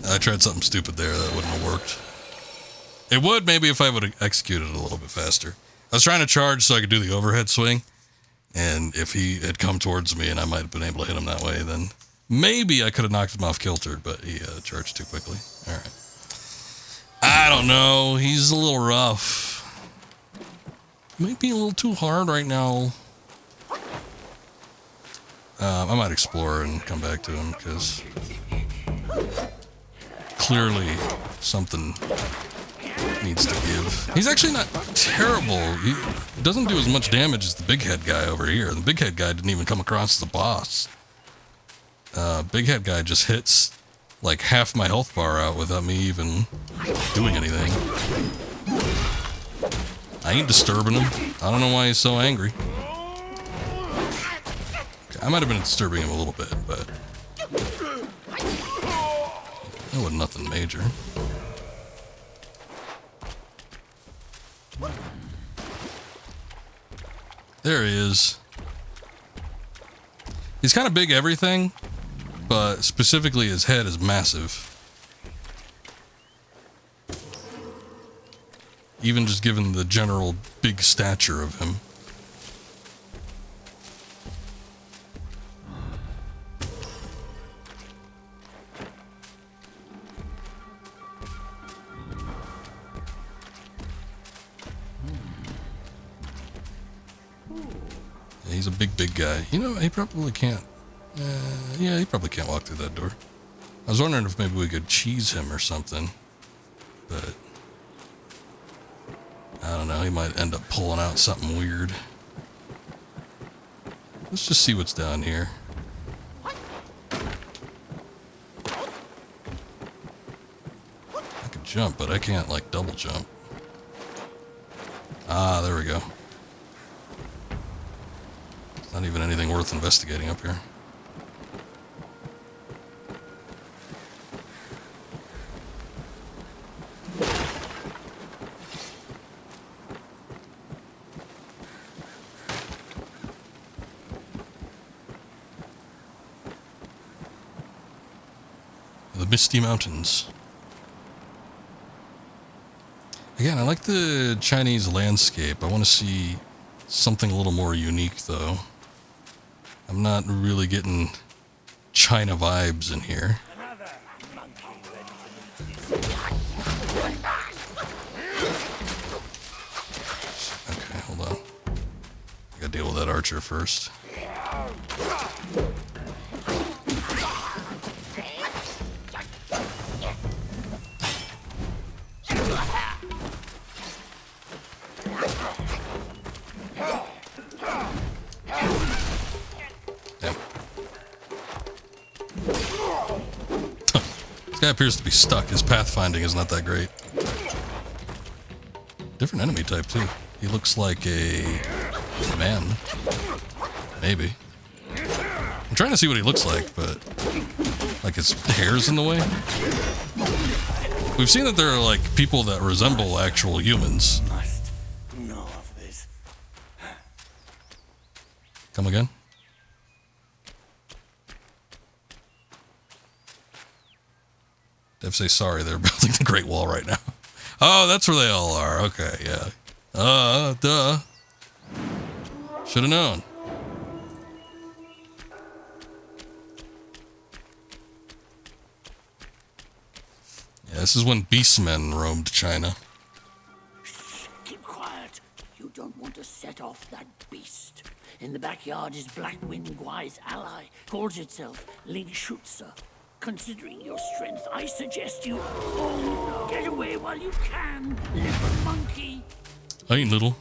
I tried something stupid there that wouldn't have worked. It would maybe if I would have executed it a little bit faster. I was trying to charge so I could do the overhead swing, and if he had come towards me and I might have been able to hit him that way, then maybe I could have knocked him off kilter, but he charged too quickly. Alright. I don't know. He's a little rough. Might be a little too hard right now. I might explore and come back to him, because clearly something needs to give. He's actually not terrible. He doesn't do as much damage as the big head guy over here. The big head guy didn't even come across as a boss. Big head guy just hits like half my health bar out without me even doing anything. I ain't disturbing him. I don't know why he's so angry. Okay, I might have been disturbing him a little bit, but that wasn't nothing major. There he is. He's kind of big everything, but specifically his head is massive. Even just given the general big stature of him. Yeah, he's a big guy. You know, he probably can't. Yeah, he probably can't walk through that door. I was wondering if maybe we could cheese him or something, but I don't know, he might end up pulling out something weird. Let's just see what's down here. I could jump, but I can't, like, double jump. Ah, there we go. It's not even anything worth investigating up here. The Misty Mountains. Again, I like the Chinese landscape. I want to see something a little more unique, though. I'm not really getting China vibes in here. Okay, hold on. I gotta deal with that archer first. This guy appears to be stuck. His pathfinding is not that great. Different enemy type, too. He looks like a man. Maybe. I'm trying to see what he looks like, but like his hair's in the way. We've seen that there are like people that resemble actual humans. Must know of this. Come again? They have to say sorry, they're building the Great Wall right now. Oh, that's where they all are. Okay, yeah. Duh. Should have known. Yeah, this is when beastmen roamed China. Shh, keep quiet. You don't want to set off that beast. In the backyard is Black Wind Guai's ally. Calls itself Ling Shutsa. Considering your strength, I suggest you get away while you can, little monkey. I ain't little.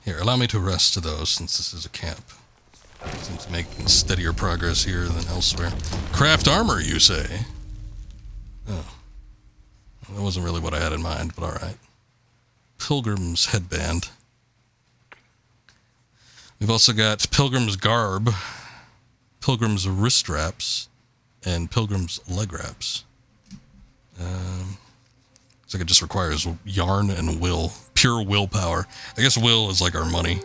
Here, allow me to rest though, since this is a camp. Seems to make steadier progress here than elsewhere. Craft armor, you say? Oh. That wasn't really what I had in mind, but alright. Pilgrim's headband. We've also got Pilgrim's garb, Pilgrim's wrist straps, and Pilgrim's leg wraps. Looks like it just requires yarn and will. Pure willpower. I guess will is like our money.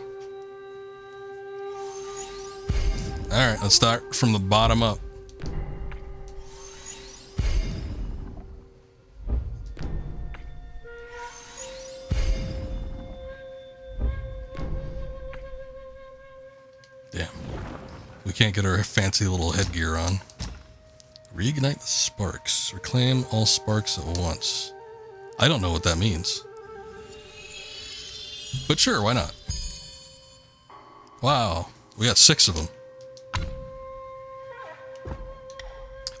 Alright, let's start from the bottom up. Damn. We can't get our fancy little headgear on. Reignite the sparks. Reclaim all sparks at once. I don't know what that means. But sure, why not? Wow. We got 6 of them.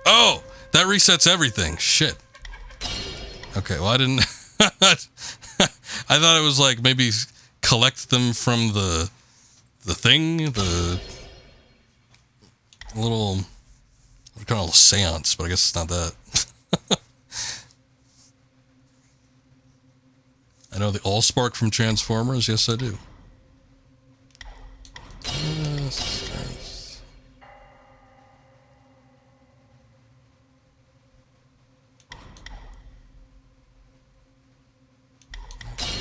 Oh! That resets everything. Shit. Okay, well I didn't... I thought it was like maybe collect them from the thing, the little, we call it a seance, but I guess it's not that. know the Allspark from Transformers? Yes, I do.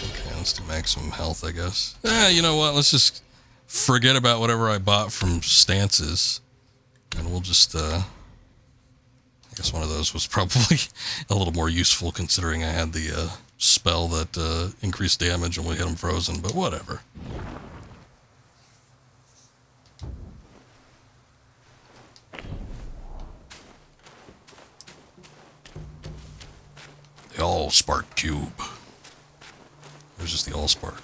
Okay, let's do maximum health, I guess. You know what? Let's just forget about whatever I bought from Stances. And we'll just, I guess one of those was probably a little more useful considering I had the spell that increased damage when we hit him frozen, but whatever. The Allspark Cube. There's just the Allspark.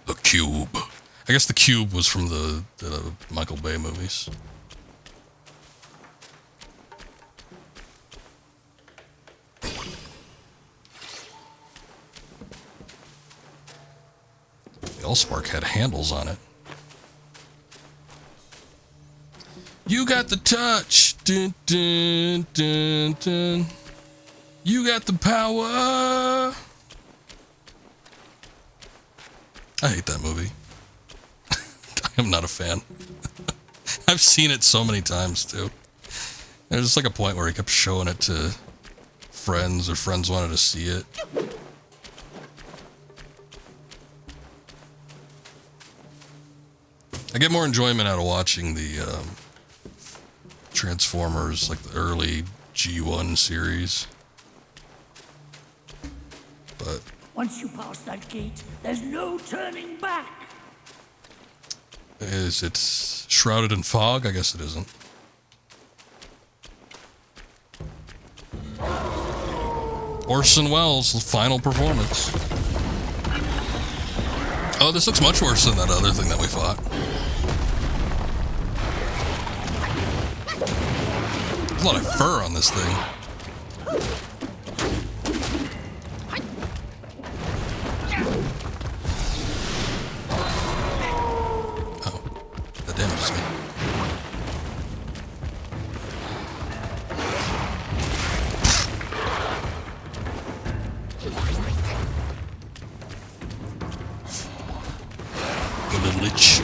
The Cube. I guess the Cube was from the Michael Bay movies. The Allspark had handles on it. You got the touch. Dun, dun, dun, dun. You got the power. I hate that movie. I'm not a fan. I've seen it so many times too. There's just like a point where he kept showing it to friends, or friends wanted to see it. I get more enjoyment out of watching the Transformers, like the early G1 series. But once you pass that gate, there's no turning back. Is it shrouded in fog? I guess it isn't. Orson Welles' final performance. Oh, this looks much worse than that other thing that we fought. There's a lot of fur on this thing. Damages me. The little lich.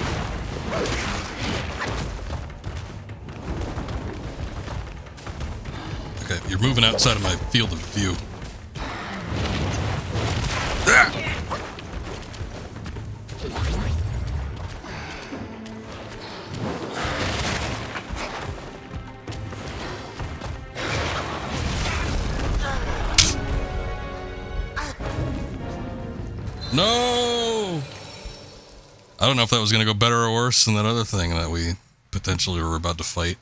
Okay, you're moving outside of my field of view. Ah! No! I don't know if that was going to go better or worse than that other thing that we potentially were about to fight.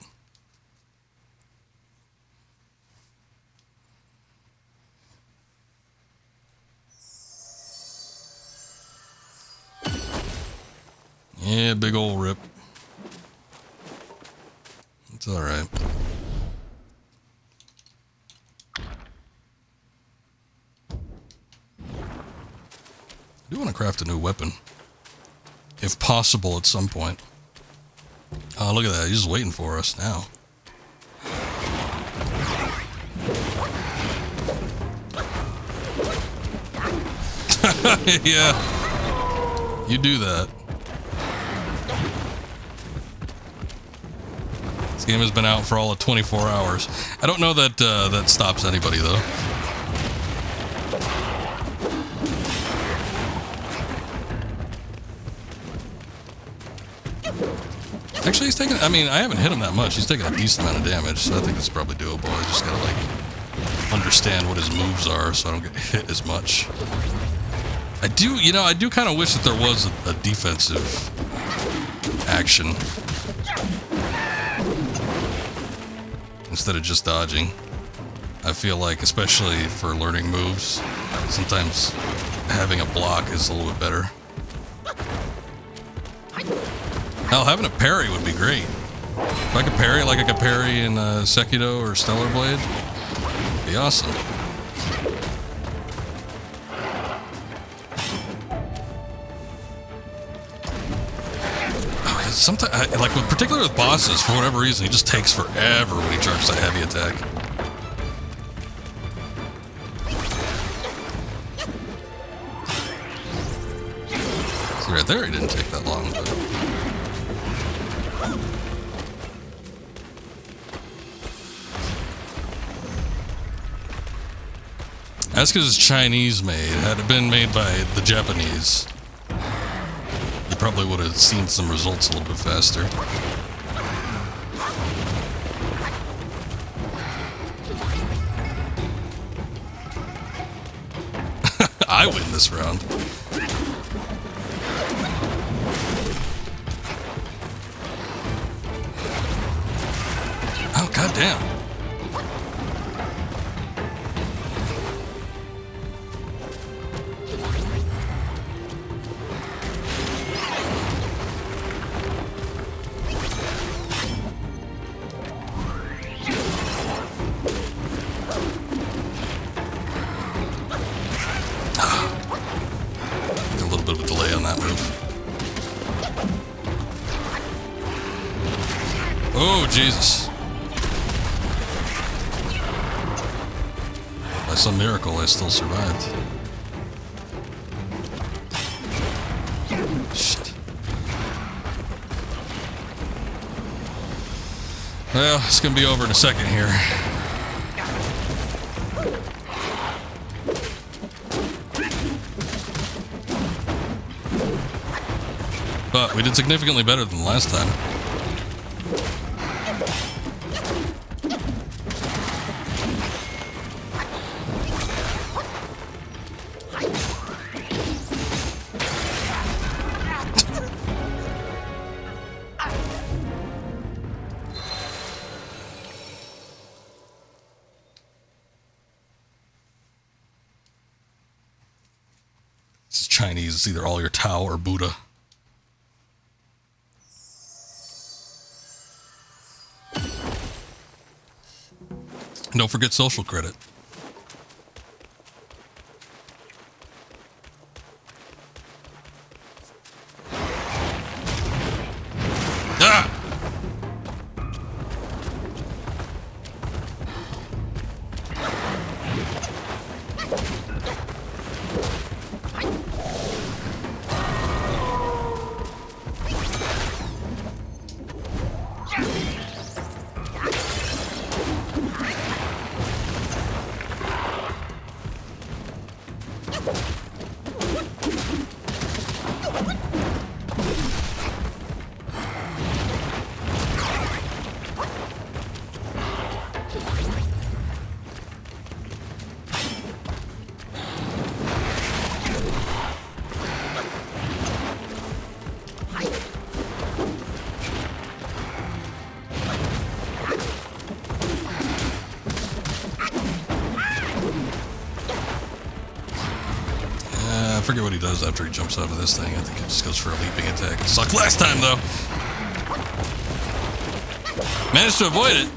Yeah, big ol' rip. It's alright. I do want to craft a new weapon. If possible at some point. Oh, look at that. He's just waiting for us now. Yeah. You do that. This game has been out for all of 24 hours. I don't know that that stops anybody, though. Actually, he's taking... I mean, I haven't hit him that much. He's taking a decent amount of damage, so I think it's probably doable. I just gotta, like, understand what his moves are so I don't get hit as much. I do, you know, I do kind of wish that there was a defensive action instead of just dodging. I feel like, especially for learning moves, sometimes having a block is a little bit better. Hell, having a parry would be great. If I could parry like I could parry in Sekiro or Stellar Blade, it'd be awesome. Oh sometimes, like particularly with bosses, for whatever reason, he just takes forever when he charges that heavy attack. See, right there, he didn't take that long. But... That's because it's Chinese made. Had it been made by the Japanese, you probably would have seen some results a little bit faster. I win this round. Oh, goddamn. Oh, Jesus. By some miracle, I still survived. Shit. Well, it's gonna be over in a second here. But we did significantly better than last time. It's Chinese. It's either all your Tao or Buddha. Don't forget social credit. Ah! I forget what he does after he jumps out of this thing. I think he just goes for a leaping attack. Sucked last time, though. Managed to avoid it.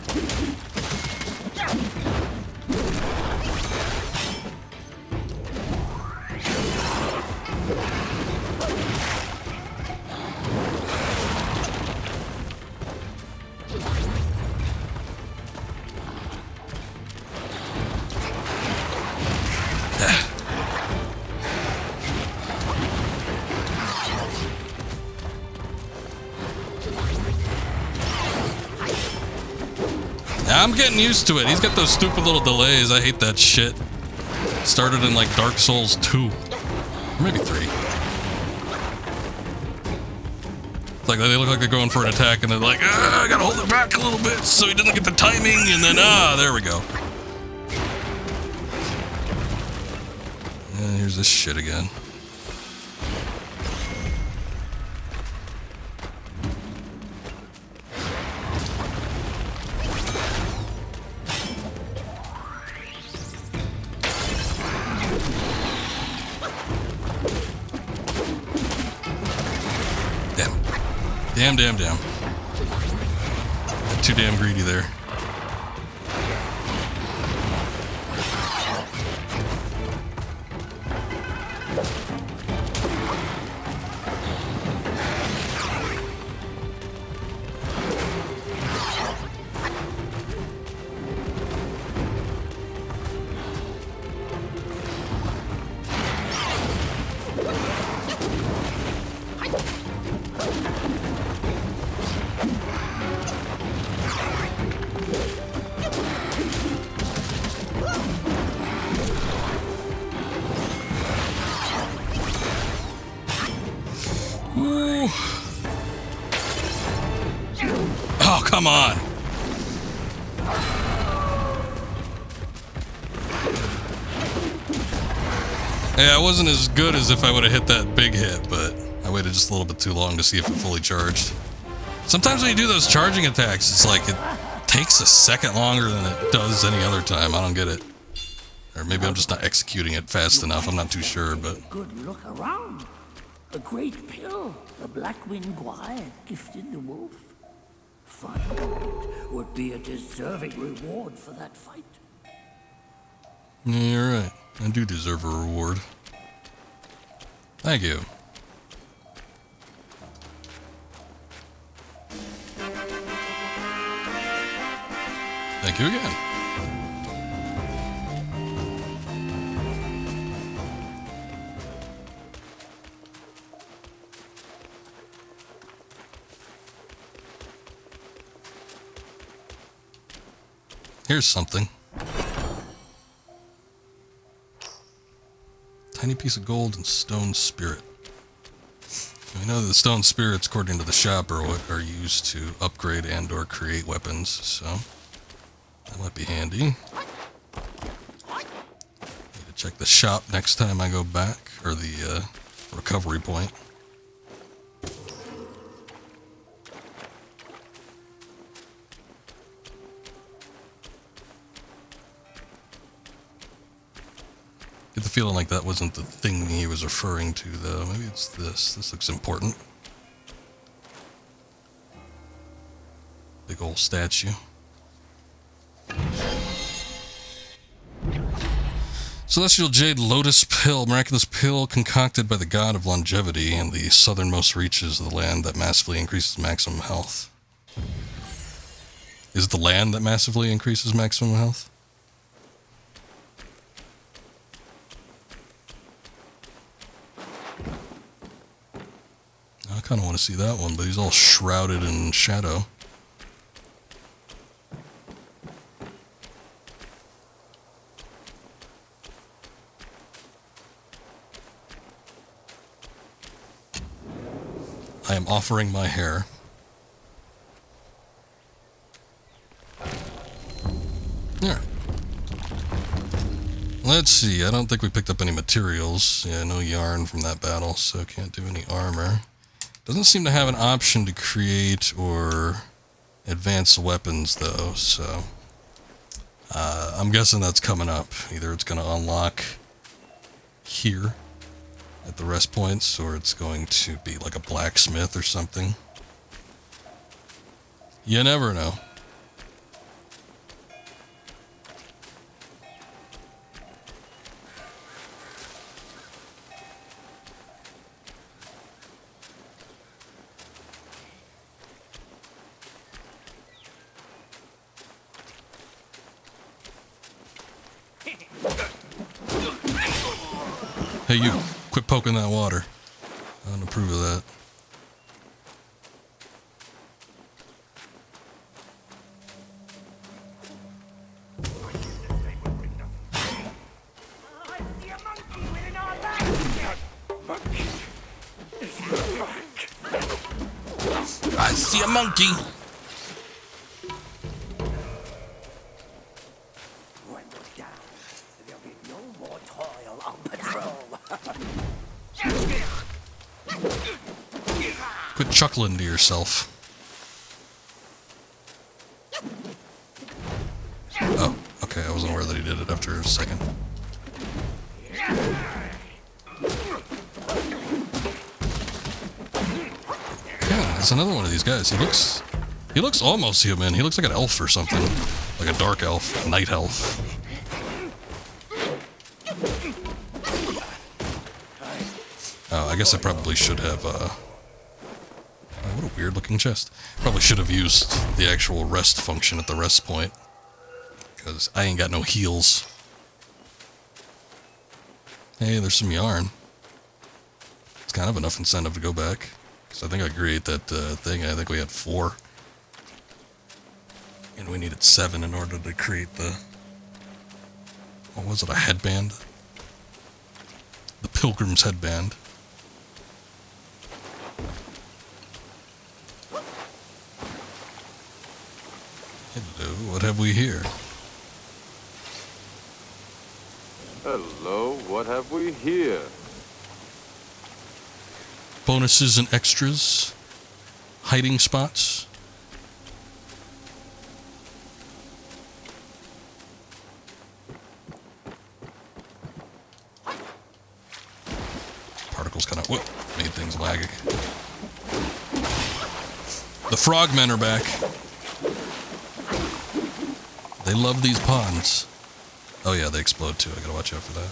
I'm getting used to it. He's got those stupid little delays. I hate that shit. Started in like Dark Souls 2. Or maybe 3. It's like they look like they're going for an attack and they're like, I gotta hold it back a little bit so he doesn't get the timing, and then there we go. And here's this shit again. Damn. Got too damn greedy there. come on. Yeah, it wasn't as good as if I would have hit that big hit, but I waited just a little bit too long to see if it fully charged. Sometimes when you do those charging attacks, it's like it takes a second longer than it does any other time. I don't get it. Or maybe I'm just not executing it fast enough. I'm not too sure, but... Good look around. A great pill the Blackwind Guy gifted the wolf. Finding it would be a deserving reward for that fight. Yeah, you're right. I do deserve a reward. Thank you. Thank you again. Here's something. Tiny piece of gold and stone spirit. We know that the stone spirits, according to the shop, are what are used to upgrade and or create weapons, so that might be handy. Need to check the shop next time I go back, or the recovery point. Get the feeling like that wasn't the thing he was referring to, though. Maybe it's this. This looks important. Big old statue. Celestial Jade Lotus Pill. Miraculous pill concocted by the god of longevity in the southernmost reaches of the land that massively increases maximum health. Is it the land that massively increases maximum health? I kind of want to see that one, but he's all shrouded in shadow. I am offering my hair. Alright. Let's see, I don't think we picked up any materials. Yeah, no yarn from that battle, so can't do any armor. Doesn't seem to have an option to create or advance weapons, though, so... I'm guessing that's coming up. Either it's going to unlock here at the rest points, or it's going to be like a blacksmith or something. You never know. Hey, you, quit poking that water. I don't approve of that. I see a monkey. Quit chuckling to yourself. Oh, okay, I wasn't aware that he did it after a second. Yeah, it's another one of these guys. He looks almost human. He looks like an elf or something. Like a dark elf, a night elf. Oh, I guess I probably should have, oh, what a weird looking chest. Probably should have used the actual rest function at the rest point. Because I ain't got no heals. Hey, there's some yarn. It's kind of enough incentive to go back. Because I think I created that thing. I think we had 4. And we needed 7 in order to create the... What was it, a headband? The Pilgrim's Headband. have we here? Hello, what have we here? Bonuses and extras. Hiding spots. Particles kind of made things laggy. The frogmen are back. They love these ponds. Oh yeah, they explode too. I gotta watch out for that.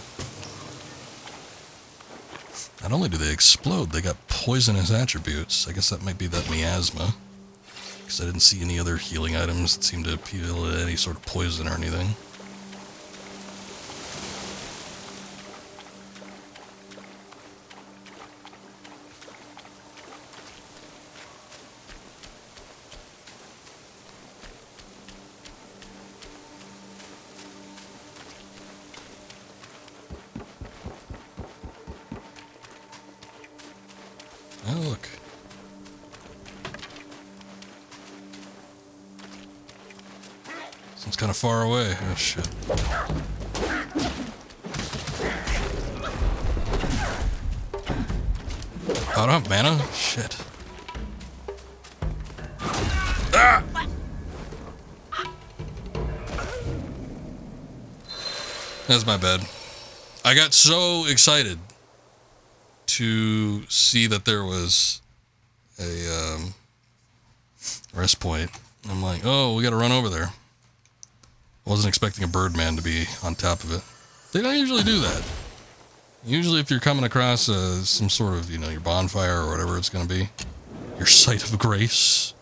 Not only do they explode, they got poisonous attributes. I guess that might be that miasma. Because I didn't see any other healing items that seemed to appeal to any sort of poison or anything. Oh, look. This one's kind of far away. Oh, shit. Oh, I don't have mana? Shit. Ah! That's my bad. I got so excited to see that there was a rest point. I'm like, oh, we gotta run over there. Wasn't expecting a birdman to be on top of it. They don't usually do that. Usually if you're coming across some sort of, your bonfire or whatever it's gonna be, your site of grace,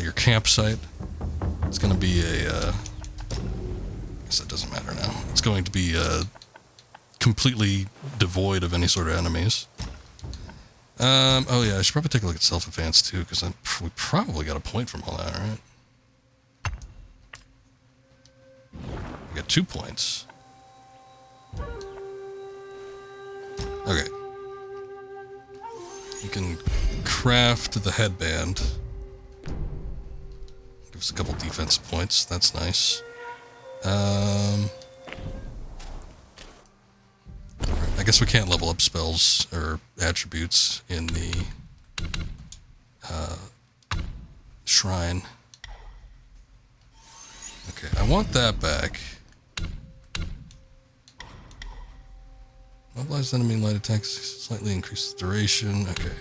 your campsite, it's gonna be I guess that doesn't matter now. It's going to be completely devoid of any sort of enemies. Oh yeah, I should probably take a look at self-advance too, because we probably got a point from all that, right? We got 2 points. Okay. You can craft the headband. Give us a couple defensive points. That's nice. I guess we can't level up spells or attributes in the shrine. Okay, I want that back. Mobilize enemy light attacks, slightly increase the duration. Okay.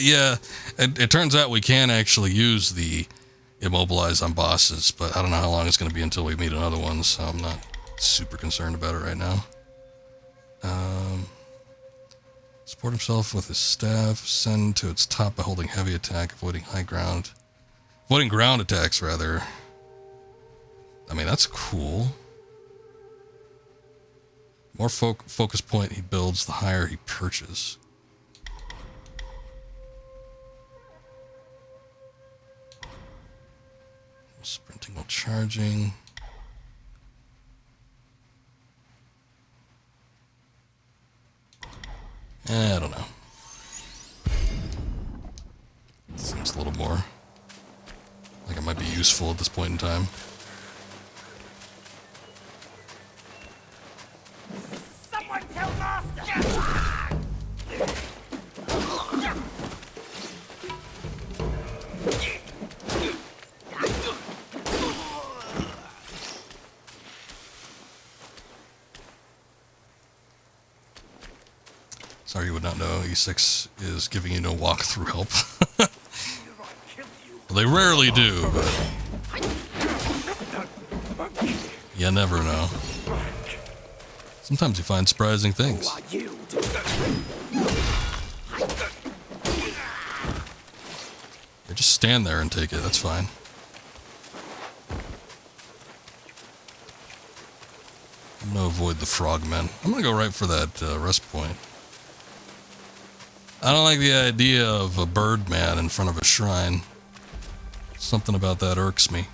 Yeah. It turns out we can actually use the immobilize on bosses, but I don't know how long it's going to be until we meet another one, so I'm not super concerned about it right now. Support himself with his staff. Send to its top by holding heavy attack, avoiding high ground. Avoiding ground attacks, rather. I mean, that's cool. More focus point he builds, the higher he perches. Sprinting while charging. I don't know. Seems a little more like it might be useful at this point in time. Someone tell Master! Sorry you would not know, E6 is giving you no walkthrough help. Well, they rarely do, but you never know. Sometimes you find surprising things. Yeah, just stand there and take it, that's fine. I'm gonna avoid the frogmen. I'm gonna go right for that rest point. I don't like the idea of a birdman in front of a shrine. Something about that irks me.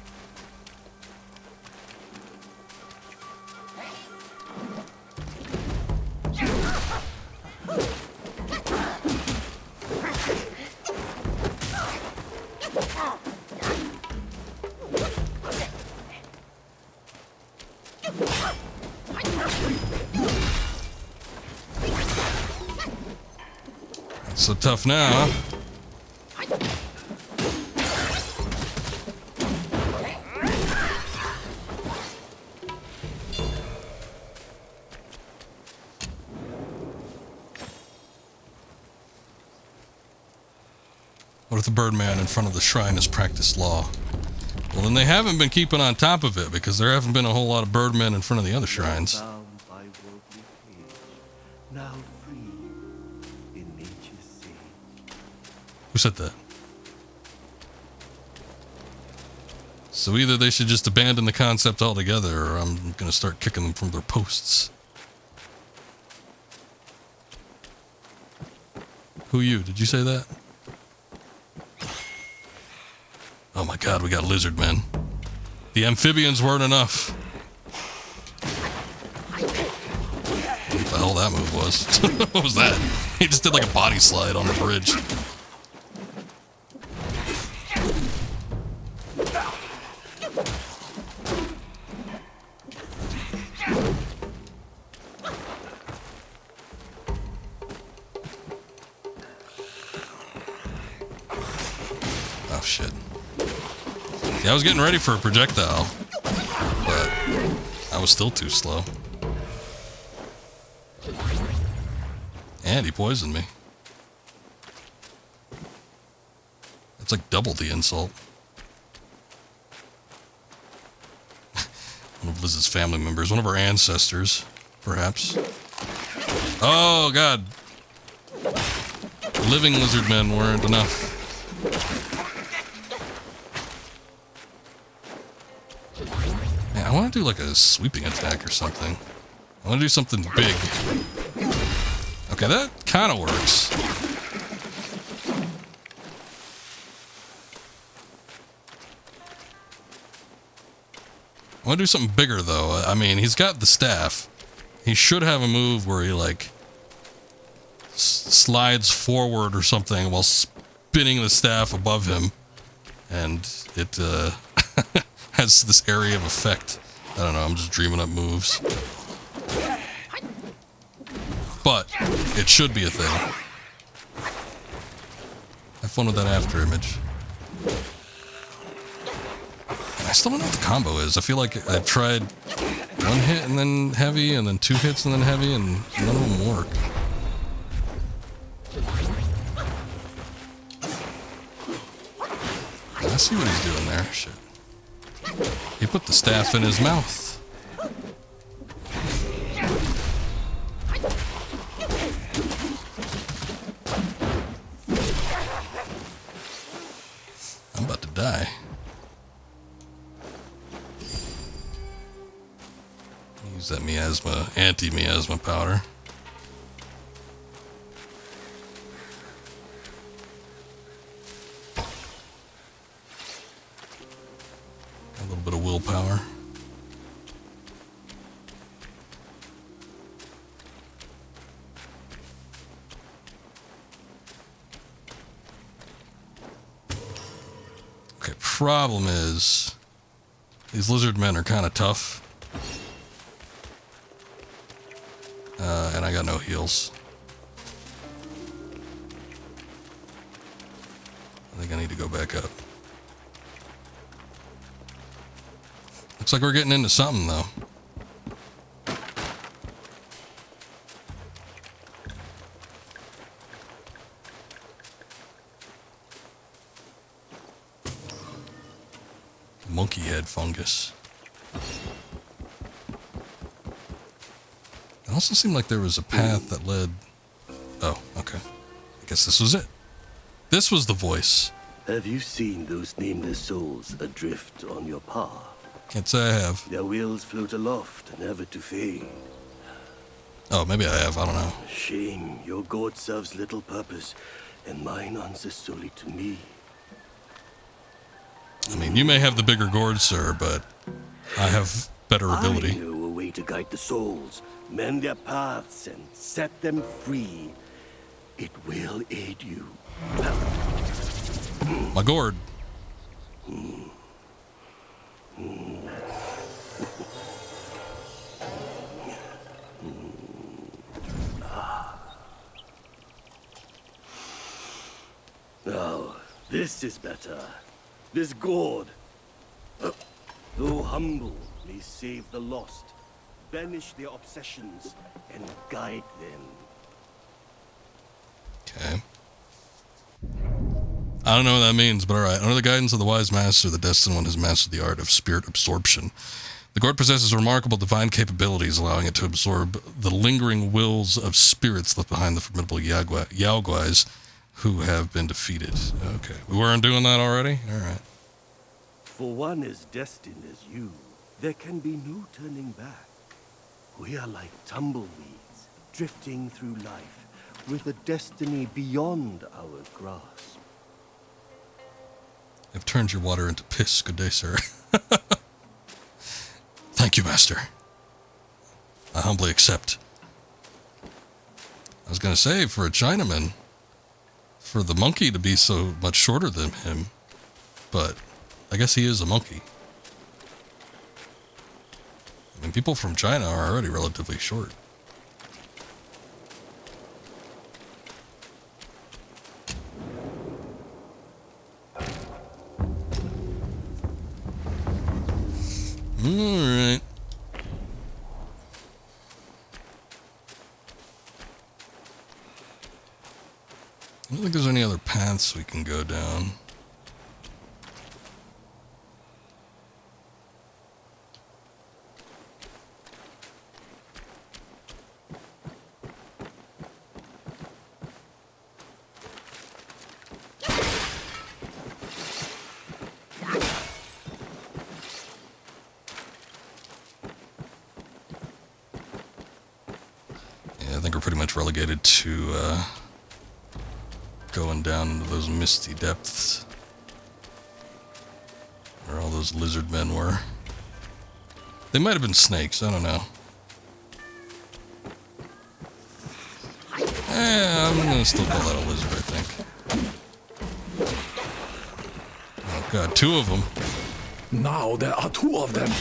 Not so tough now, huh? What if the Birdman in front of the shrine has practiced law? Well, then they haven't been keeping on top of it because there haven't been a whole lot of Birdmen in front of the other shrines. Bound by worldly cage, now free in nature's sea. Who said that? So either they should just abandon the concept altogether, or I'm going to start kicking them from their posts. Who you? Did you say that? Oh my god, we got lizard men. The amphibians weren't enough. What the hell that move was? What was that? He just did like a body slide on the bridge. Oh shit. Yeah, I was getting ready for a projectile, but I was still too slow. And he poisoned me. That's like double the insult. One of Liz's family members, one of her ancestors, perhaps. Oh god. Living lizard men weren't enough. Man, I want to do like a sweeping attack or something. I want to do something big. Okay, that kind of works. I want to do something bigger though. I mean, he's got the staff. He should have a move where he like slides forward or something while spinning the staff above him, and it has this area of effect. I don't know, I'm just dreaming up moves. But it should be a thing. Have fun with that after image. I still don't know what the combo is. I feel like I tried one hit and then heavy, and then 2 hits and then heavy, and none of them work. I see what he's doing there. Shit. He put the staff in his mouth. I'm about to die. Use that miasma, anti-miasma powder. A little bit of willpower. Okay, problem is these lizard men are kind of tough. And I got no heals. I think I need to go back up. Looks like we're getting into something, though. Monkey head fungus. It also seemed like there was a path that led... Oh, okay. I guess this was it. This was the voice. Have you seen those nameless souls adrift on your path? Can't say I have. Their wheels float aloft, never to fade. Oh, maybe I have. I don't know. Shame, your god serves little purpose, and mine answers solely to me. I mean, you may have the bigger gourd, sir, but I have better ability. I know a way to guide the souls, mend their paths, and set them free. It will aid you. My gourd. This is better. This gourd, though humble, may save the lost, banish their obsessions, and guide them. Okay. I don't know what that means, but alright. Under the guidance of the wise master, the destined one has mastered the art of spirit absorption. The gourd possesses remarkable divine capabilities, allowing it to absorb the lingering wills of spirits left behind the formidable Yaoguais who have been defeated. Okay. We weren't doing that already? Alright. For one as destined as you, there can be no turning back. We are like tumbleweeds, drifting through life, with a destiny beyond our grasp. I've turned your water into piss. Good day, sir. Thank you, master. I humbly accept. I was going to say, for a Chinaman, for the monkey to be so much shorter than him, but I guess he is a monkey. I mean, people from China are already relatively short. Alright. I don't think there's any other paths we can go down. I think we're pretty much relegated to going down into those misty depths where all those lizard men were. They might have been snakes, I don't know. I'm gonna still call that a lizard, I think. Oh god, two of them. Now there are two of them.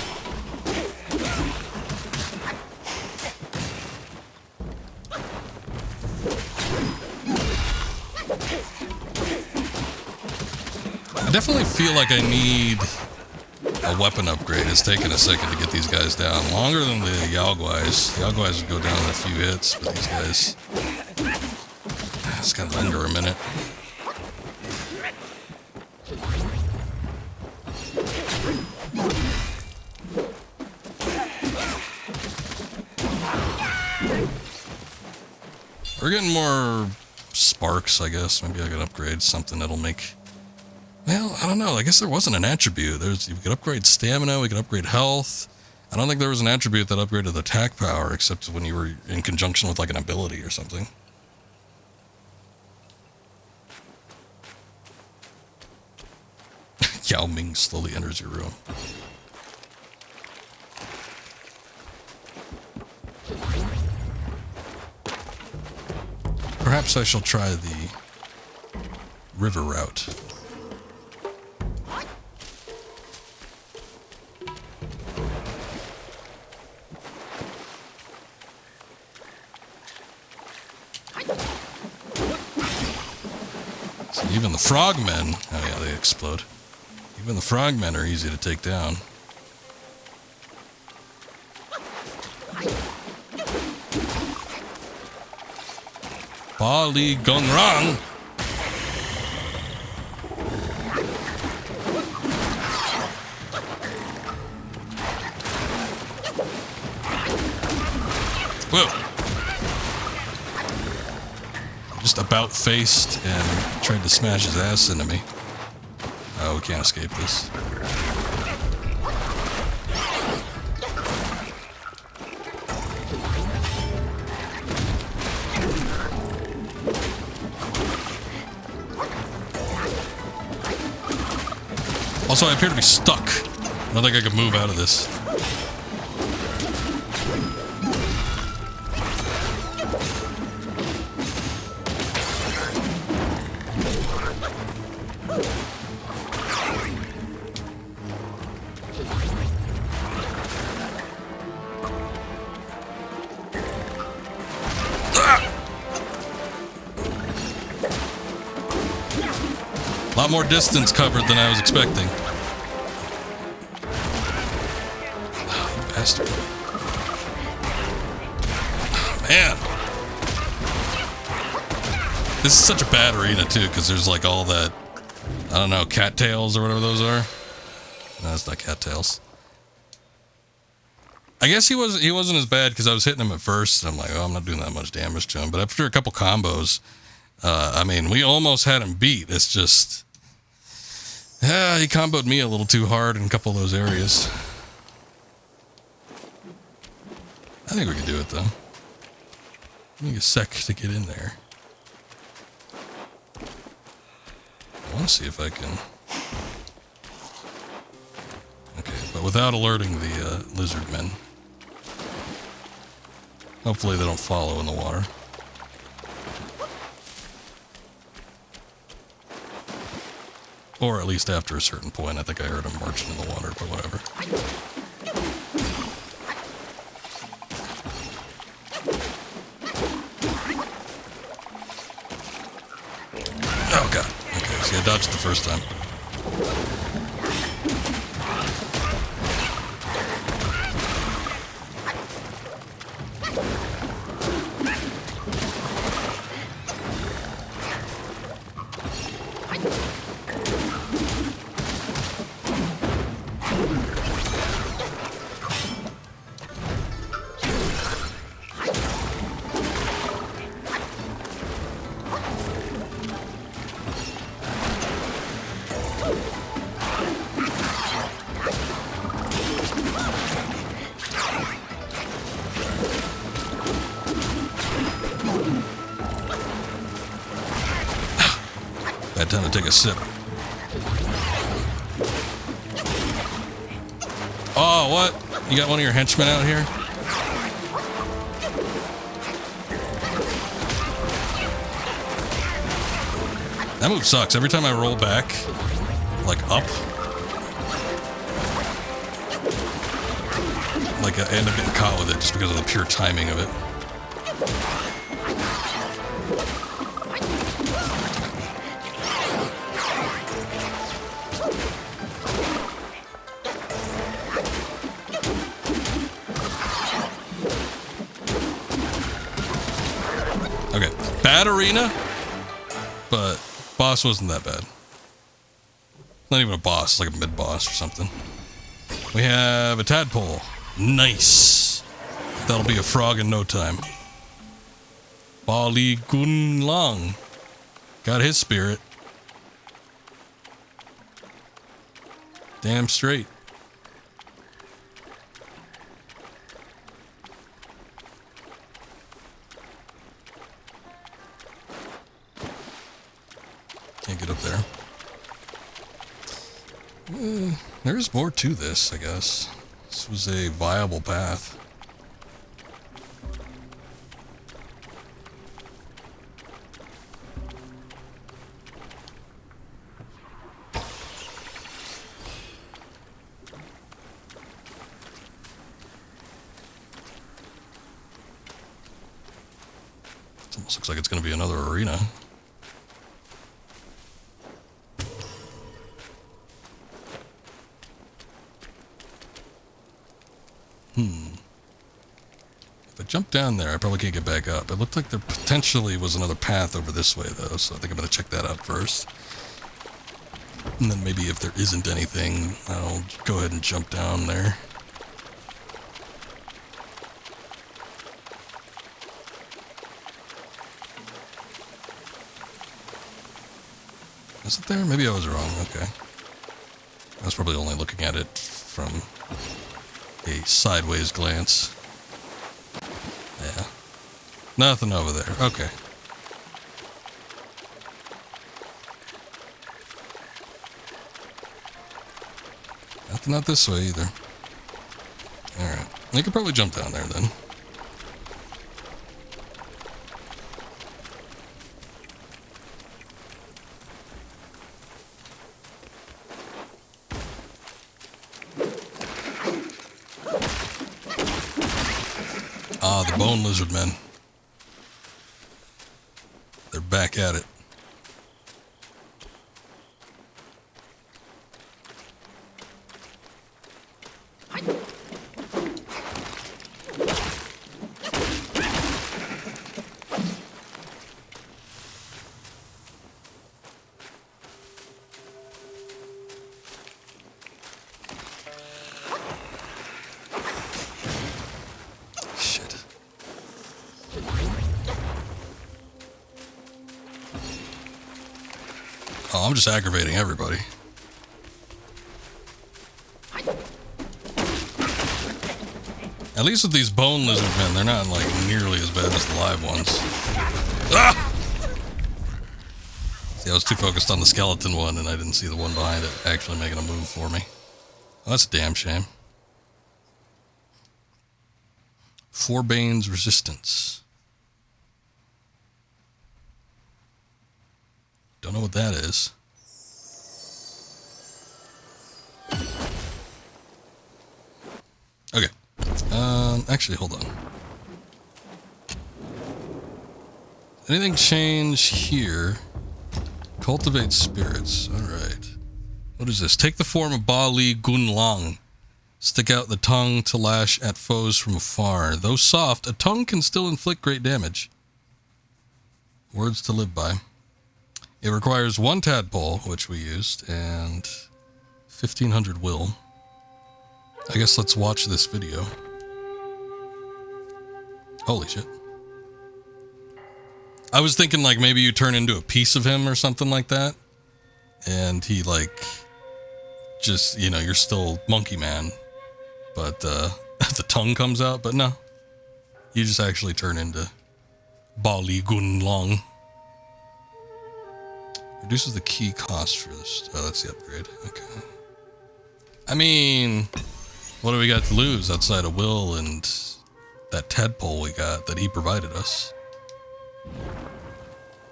I definitely feel like I need a weapon upgrade. It's taken a second to get these guys down. Longer than the Yaoguais. The Yaoguais would go down in a few hits, but these guys... It's gonna linger a minute. We're getting more sparks, I guess. Maybe I can upgrade something that'll make... Well, I don't know. I guess there wasn't an attribute. You could upgrade stamina, we could upgrade health. I don't think there was an attribute that upgraded attack power, except when you were in conjunction with like an ability or something. Yao Ming slowly enters your room. Perhaps I shall try the river route. So even the frogmen, oh yeah, they explode. Even the frogmen are easy to take down. Bali Gongrang! Whoa! Just about faced and tried to smash his ass into me. Oh, we can't escape this. Also, I appear to be stuck. I don't think I can move out of this. A lot more distance covered than I was expecting. Oh, you bastard. Oh, man. This is such a bad arena, too, because there's like all that, I don't know, cattails or whatever those are. No, it's not cattails. I guess he wasn't as bad because I was hitting him at first. And I'm like, oh, I'm not doing that much damage to him. But after a couple combos, I mean, we almost had him beat. It's just, he comboed me a little too hard in a couple of those areas. I think we can do it, though. Give me a sec to get in there. I want to see if I can... Okay, but without alerting the lizard men. Hopefully they don't follow in the water. Or at least after a certain point. I think I heard them marching in the water, but whatever. Oh god. Okay, see, I dodged the first time. Bad time to take a sip. Oh, what? You got one of your henchmen out here? That move sucks. Every time I roll back, like up, like I end up getting caught with it just because of the pure timing of it. Okay, bad arena, but boss wasn't that bad. Not even a boss, it's like a mid-boss or something. We have a tadpole. Nice. That'll be a frog in no time. Bali Gun Long. Got his spirit. Damn straight. Can't get up there. There's more to this, I guess. This was a viable path. It almost looks like it's going to be another arena. If I jump down there, I probably can't get back up. It looked like there potentially was another path over this way, though, so I think I'm going to check that out first. And then maybe if there isn't anything, I'll go ahead and jump down there. Is it there? Maybe I was wrong. Okay. I was probably only looking at it from a sideways glance. Yeah. Nothing over there. Okay. Nothing out this way either. Alright. You could probably jump down there then. Ah, the bone lizard men. They're back at it. Oh, I'm just aggravating everybody. At least with these bone lizard men, they're not like nearly as bad as the live ones. Ah! See, I was too focused on the skeleton one and I didn't see the one behind it actually making a move for me. Well, that's a damn shame. 4 Bane's resistance. Don't know what that is. Okay. Actually, hold on. Anything change here? Cultivate spirits. Alright. What is this? Take the form of Ba Li Gun Lang. Stick out the tongue to lash at foes from afar. Though soft, a tongue can still inflict great damage. Words to live by. It requires 1 tadpole, which we used, and 1500 will. I guess let's watch this video. Holy shit. I was thinking like maybe you turn into a piece of him or something like that. And he like, just, you know, you're still Monkey Man. But the tongue comes out, but no. You just actually turn into Ba Li Gun Lang. Reduces the key cost for this. Oh, that's the upgrade. Okay. I mean, what do we got to lose outside of Will and that tadpole we got that he provided us?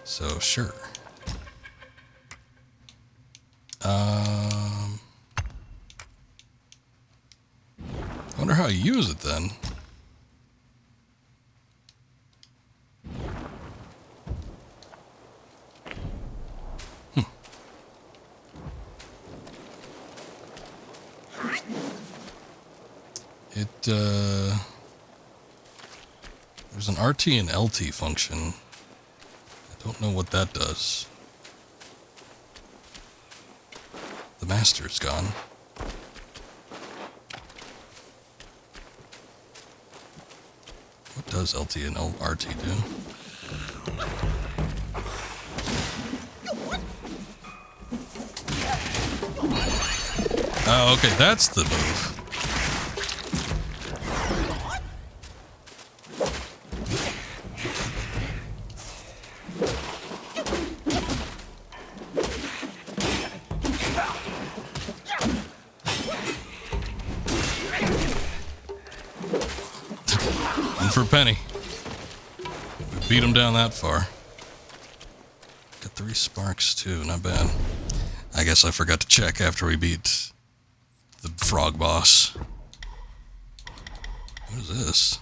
So, sure. I wonder how you use it then. There's an RT and LT function. I don't know what that does. The master's gone. What does LT and RT do? Oh, okay, that's the move. For a penny. We beat him down that far. Got 3 sparks too, not bad. I guess I forgot to check after we beat the frog boss. What is this?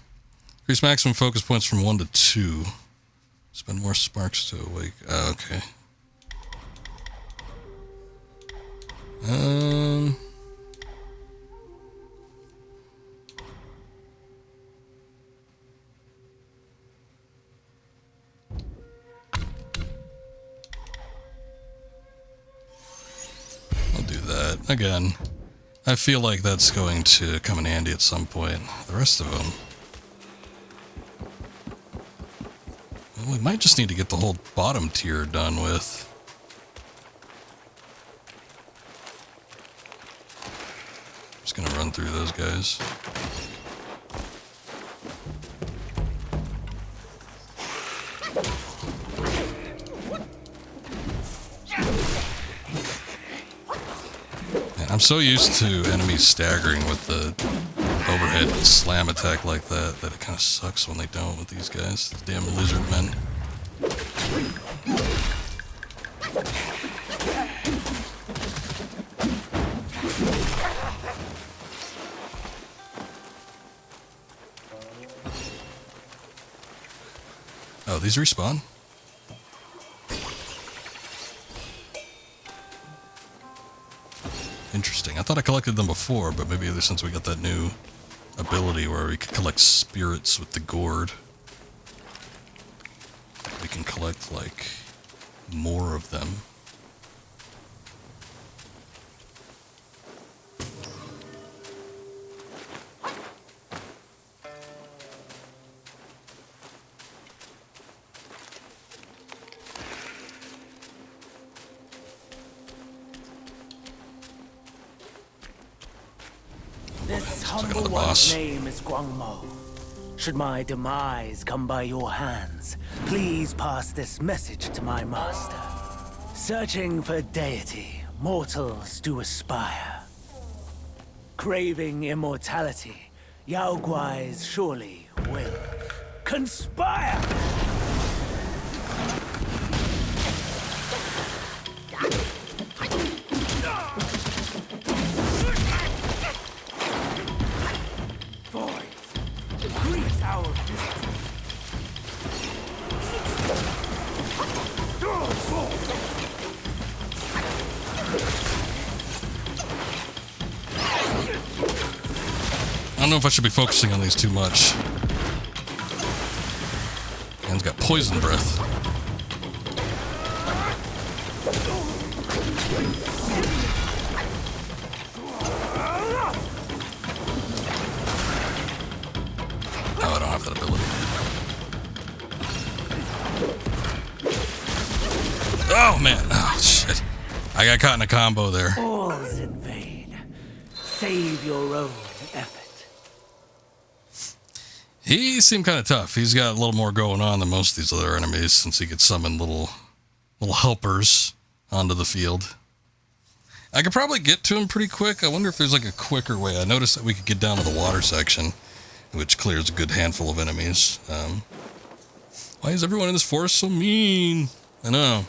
Increase maximum focus points from 1 to 2. Spend more sparks to awake. Oh, okay. I'll do that. Again, I feel like that's going to come in handy at some point. The rest of them... well, we might just need to get the whole bottom tier done with. Just gonna run through those guys. Man, I'm so used to enemies staggering with the overhead slam attack like that it kind of sucks when they don't with these guys. These damn lizard men. Oh, these respawn? Interesting. I thought I collected them before, but maybe since we got that new ability where we can collect spirits with the gourd, we can collect, like, more of them. This Looks like humble another one's boss. name is Guangmo. Should my demise come by your hands, please pass this message to my master. Searching for deity, mortals do aspire. Craving immortality, Yao Guais surely will conspire! Greet our visitor. I don't know if I should be focusing on these too much. Man's got poison breath. Oh, I don't have that ability. Oh, man. Oh, shit. I got caught in a combo there. All's in vain. Save your own effort. He seemed kind of tough. He's got a little more going on than most of these other enemies since he could summon little helpers onto the field. I could probably get to him pretty quick. I wonder if there's like a quicker way. I noticed that we could get down to the water section, which clears a good handful of enemies. Why is everyone in this forest so mean? I know.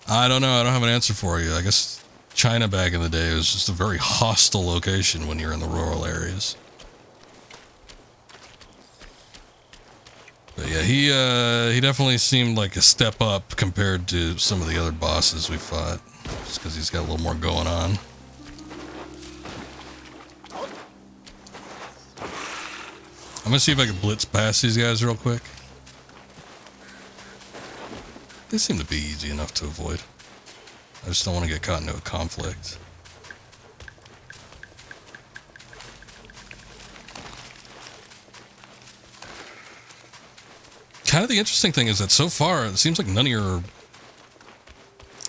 I don't know. I don't have an answer for you. I guess China back in the day was just a very hostile location when you're in the rural areas. But yeah, he definitely seemed like a step up compared to some of the other bosses we fought. Just because he's got a little more going on. I'm gonna see if I can blitz past these guys real quick. They seem to be easy enough to avoid. I just don't want to get caught into a conflict. Kind of the interesting thing is that so far it seems like none of your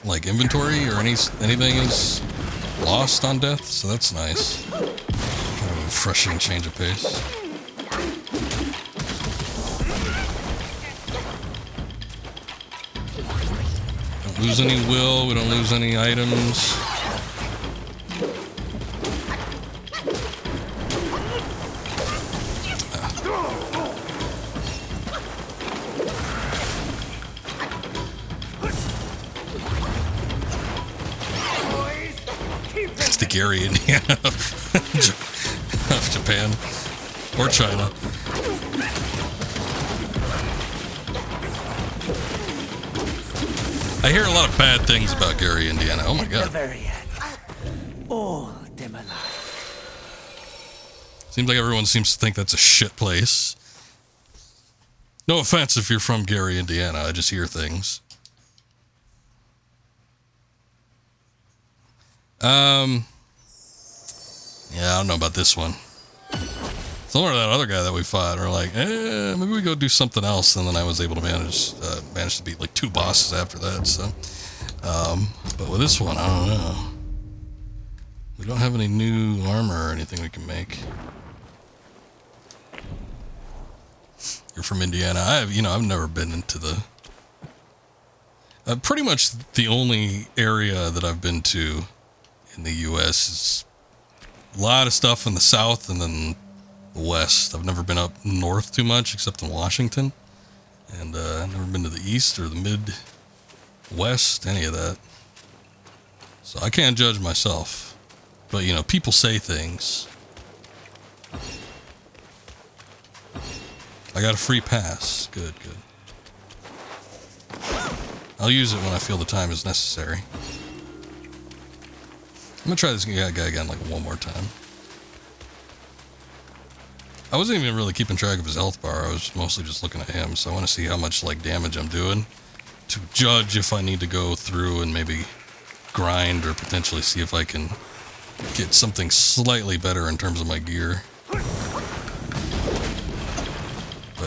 like inventory or anything is lost on death, so that's nice. Kind of a refreshing change of pace. Don't lose any will, we don't lose any items. It's the Gary, Indiana of Japan or China. I hear a lot of bad things about Gary, Indiana. Oh my god. All dim alive. Seems like everyone seems to think that's a shit place. No offense if you're from Gary, Indiana. I just hear things. Yeah, I don't know about this one. Similar to that other guy that we fought, we're like, maybe we go do something else, and then I was able to manage to beat like 2 bosses after that. So, but with this one, I don't know. We don't have any new armor or anything we can make. You're from Indiana. I've never been into the. Pretty much the only area that I've been to in the U.S. is a lot of stuff in the south and then the west. I've never been up north too much except in Washington, and I've never been to the east or the mid-west, any of that. So I can't judge myself, but people say things. I got a free pass. Good. I'll use it when I feel the time is necessary. I'm gonna try this guy again like one more time. I wasn't even really keeping track of his health bar. I was mostly just looking at him, so I want to see how much damage I'm doing to judge if I need to go through and maybe grind or potentially see if I can get something slightly better in terms of my gear. But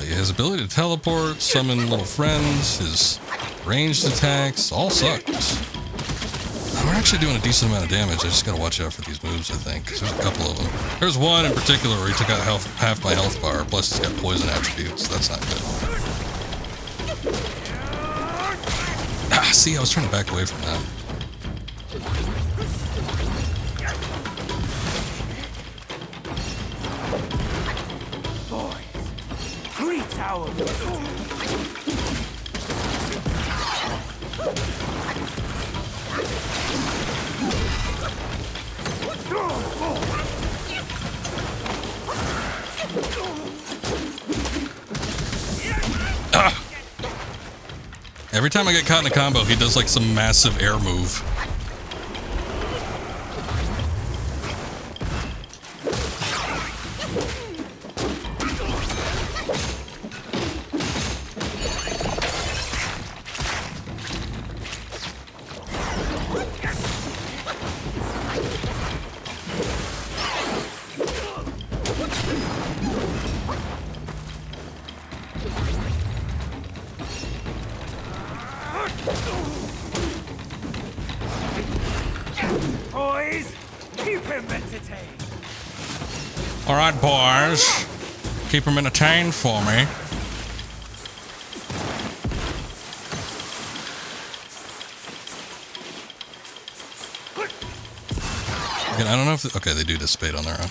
yeah, his ability to teleport, summon little friends, his ranged attacks, all sucked. Alright. actually doing a decent amount of damage. I just gotta watch out for these moves, I think. 'Cause there's a couple of them. There's one in particular where he took out half my health bar, plus he's got poison attributes. That's not good. Ah, see, I was trying to back away from that. Greet our Ah. Every time I get caught in a combo, he does like some massive air move. boys. Keep him entertained. All right, boys. Keep him entertained for me. I don't know if... Okay, they do dissipate on their own.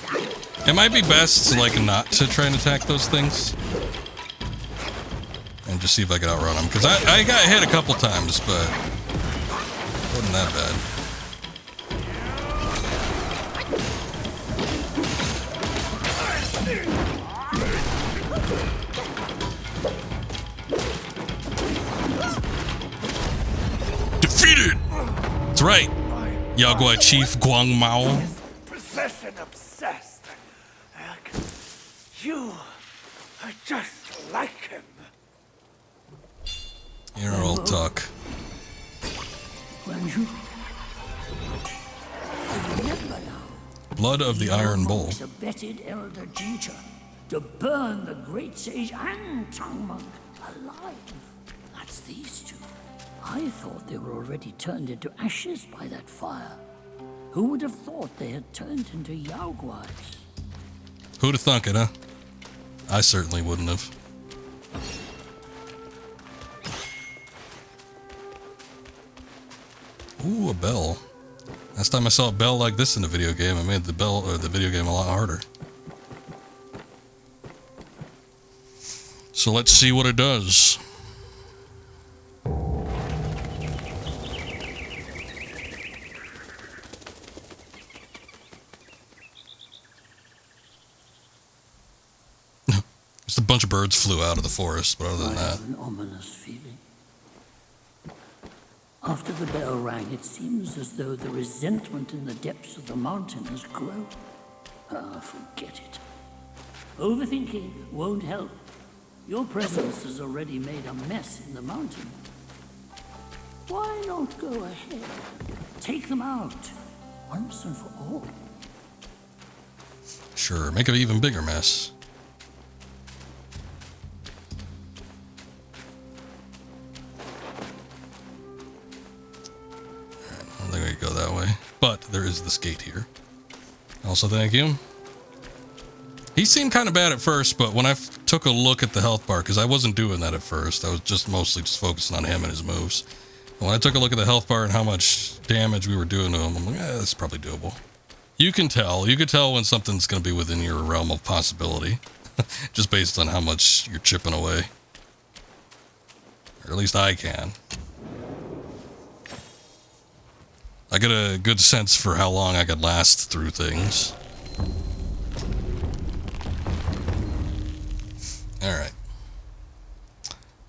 It might be best, like, not to try and attack those things. And just see if I can outrun them. Because I got hit a couple times, but... it wasn't that bad. Defeated! That's right. Yaguai Chief Guang Mao. Possession obsessed. You are just like him. You're all talk. Remember now. Blood of the Iron Bull. Abetted Elder Jincha to burn the great sage and tongue monk alive. That's these two. I thought they were already turned into ashes by that fire. Who would have thought they had turned into Yaoguais? Who'd have thunk it, huh? I certainly wouldn't have. Ooh, a bell. Last time I saw a bell like this in a video game, I made the bell or the video game a lot harder. So let's see what it does. Just a bunch of birds flew out of the forest, but other than I that... have an ominous feeling. After the bell rang, it seems as though the resentment in the depths of the mountain has grown. Ah, forget it. Overthinking won't help. Your presence has already made a mess in the mountain. Why not go ahead? Take them out, once and for all. Sure, make an even bigger mess. I don't think we could go that way, but there is this gate here. Also, thank you. He seemed kind of bad at first, but when I took a look at the health bar, because I wasn't doing that at first, I was just mostly just focusing on him and his moves. When I took a look at the health bar and how much damage we were doing to him, I'm like, that's probably doable. You can tell. You can tell when something's going to be within your realm of possibility, just based on how much you're chipping away. Or at least I can. I get a good sense for how long I could last through things. Alright.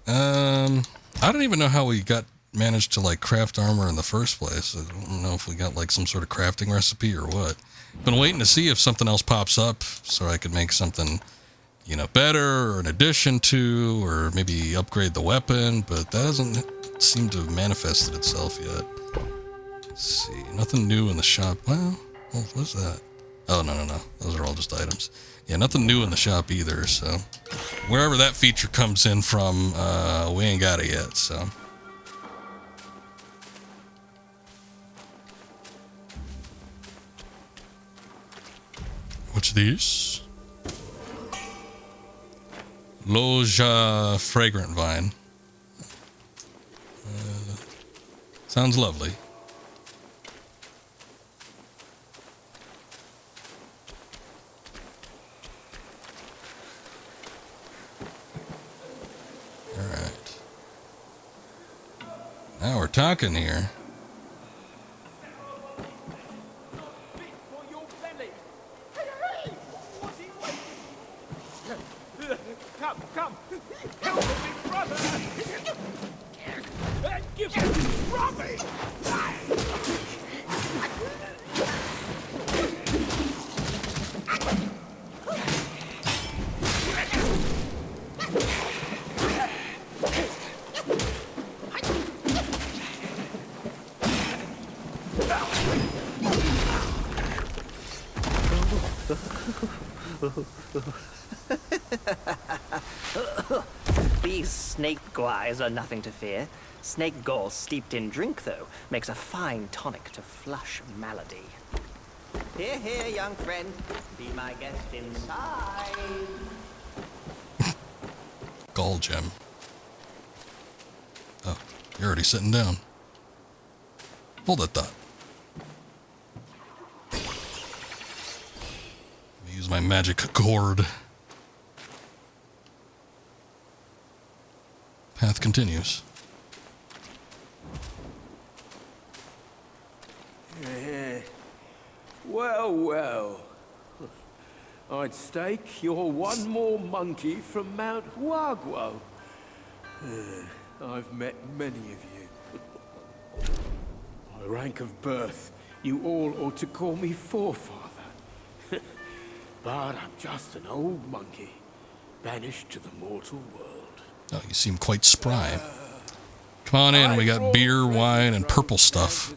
I don't even know how we managed to like craft armor in the first place. I don't know if we got like some sort of crafting recipe or what. Been waiting to see if something else pops up so I could make something, you know, better or an addition to, or maybe upgrade the weapon, but that hasn't seemed to have manifested itself yet. Let's see, nothing new in the shop. Well, what's that? Oh, no. Those are all just items. Yeah, nothing new in the shop either, so wherever that feature comes in from, we ain't got it yet, so. What's this? Loja fragrant vine. Sounds lovely. All right. Now we're talking here. Come, help me, big brother! Give me Robbie! These snake guys are nothing to fear. Snake gall steeped in drink, though, makes a fine tonic to flush malady. Here, here, young friend. Be my guest inside. Gall gem. Oh, you're already sitting down. Hold that thought. Let me use my magic gourd. Path continues. Well, well. I'd stake you're one more monkey from Mount Huaguo. I've met many of you. By rank of birth, you all ought to call me forefather. But I'm just an old monkey, banished to the mortal world. Oh, you seem quite spry. Come on in, we got beer, wine, and purple stuff.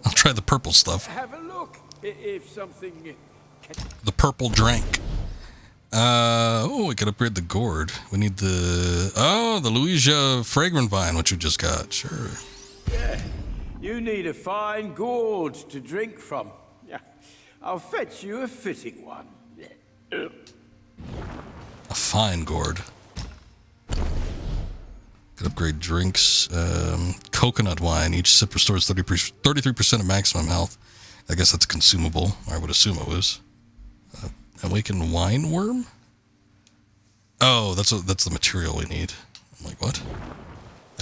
I'll try the purple stuff. Have a look, if something... The purple drink. Oh, we could upgrade the gourd. We need the... Oh, the Louisia fragrant vine, which we just got. Sure. Yeah, you need a fine gourd to drink from. Yeah, I'll fetch you a fitting one. A fine gourd. Could upgrade drinks. Coconut wine. Each sip restores 33% of maximum health. I guess that's consumable. I would assume it was. Awakened wine worm? Oh, that's the material we need. I'm like, what?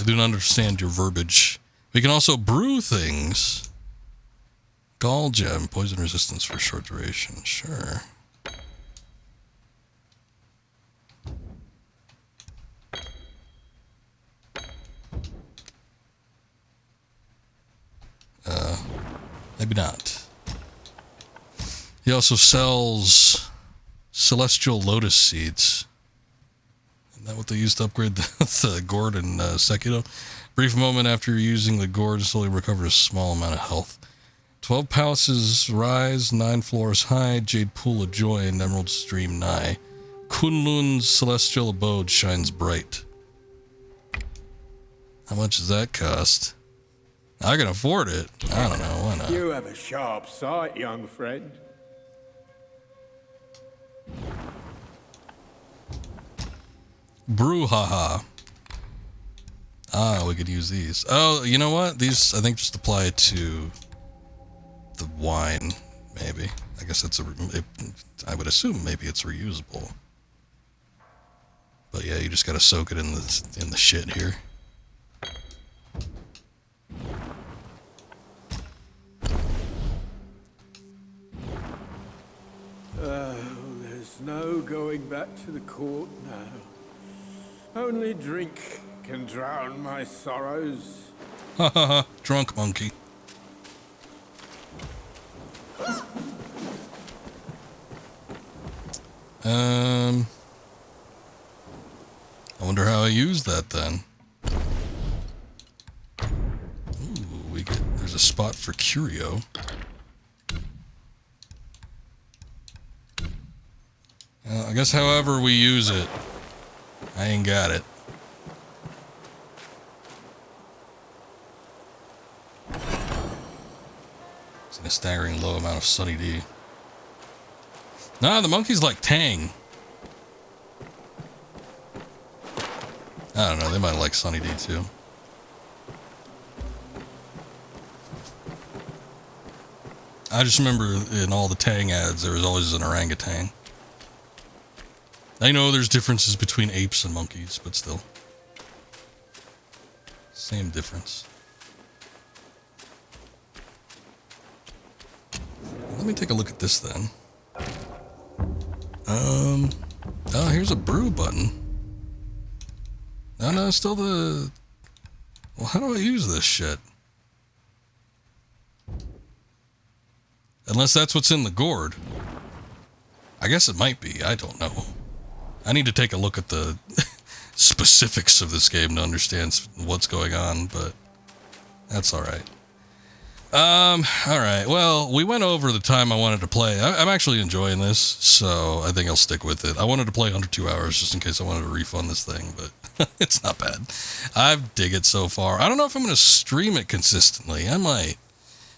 I do not understand your verbiage. We can also brew things. Gall gem. Poison resistance for short duration. Sure. Maybe not. He also sells celestial lotus seeds. Isn't that what they used to upgrade the gourd in Sekiro? Brief moment after using the gourd, slowly recovers a small amount of health. 12 palaces rise, 9 floors high, Jade Pool of Joy and Emerald Stream nigh. Kunlun's celestial abode shines bright. How much does that cost? I can afford it. I don't know, why not? You have a sharp sight, young friend. Brouhaha. Ah, we could use these. Oh, you know what? These, I think, just apply to the wine, maybe. I guess it's I would assume maybe it's reusable. But yeah, you just gotta soak it in the shit here. There's no going back to the court now. Only drink can drown my sorrows. Ha ha ha, drunk monkey. I wonder how I use that then. Ooh, there's a spot for curio. I guess however we use it, I ain't got it. It's in a staggering low amount of Sunny D. Nah, the monkeys like Tang. I don't know, they might like Sunny D too. I just remember in all the Tang ads, there was always an orangutan. I know there's differences between apes and monkeys, but still. Same difference. Let me take a look at this then. Oh, here's a brew button. No, still the... Well, how do I use this shit? Unless that's what's in the gourd. I guess it might be, I don't know. I need to take a look at the specifics of this game to understand what's going on, but that's alright. Alright, well, we went over the time I wanted to play. I'm actually enjoying this, so I think I'll stick with it. I wanted to play under 2 hours just in case I wanted to refund this thing, but it's not bad. I dig it so far. I don't know if I'm going to stream it consistently. I might.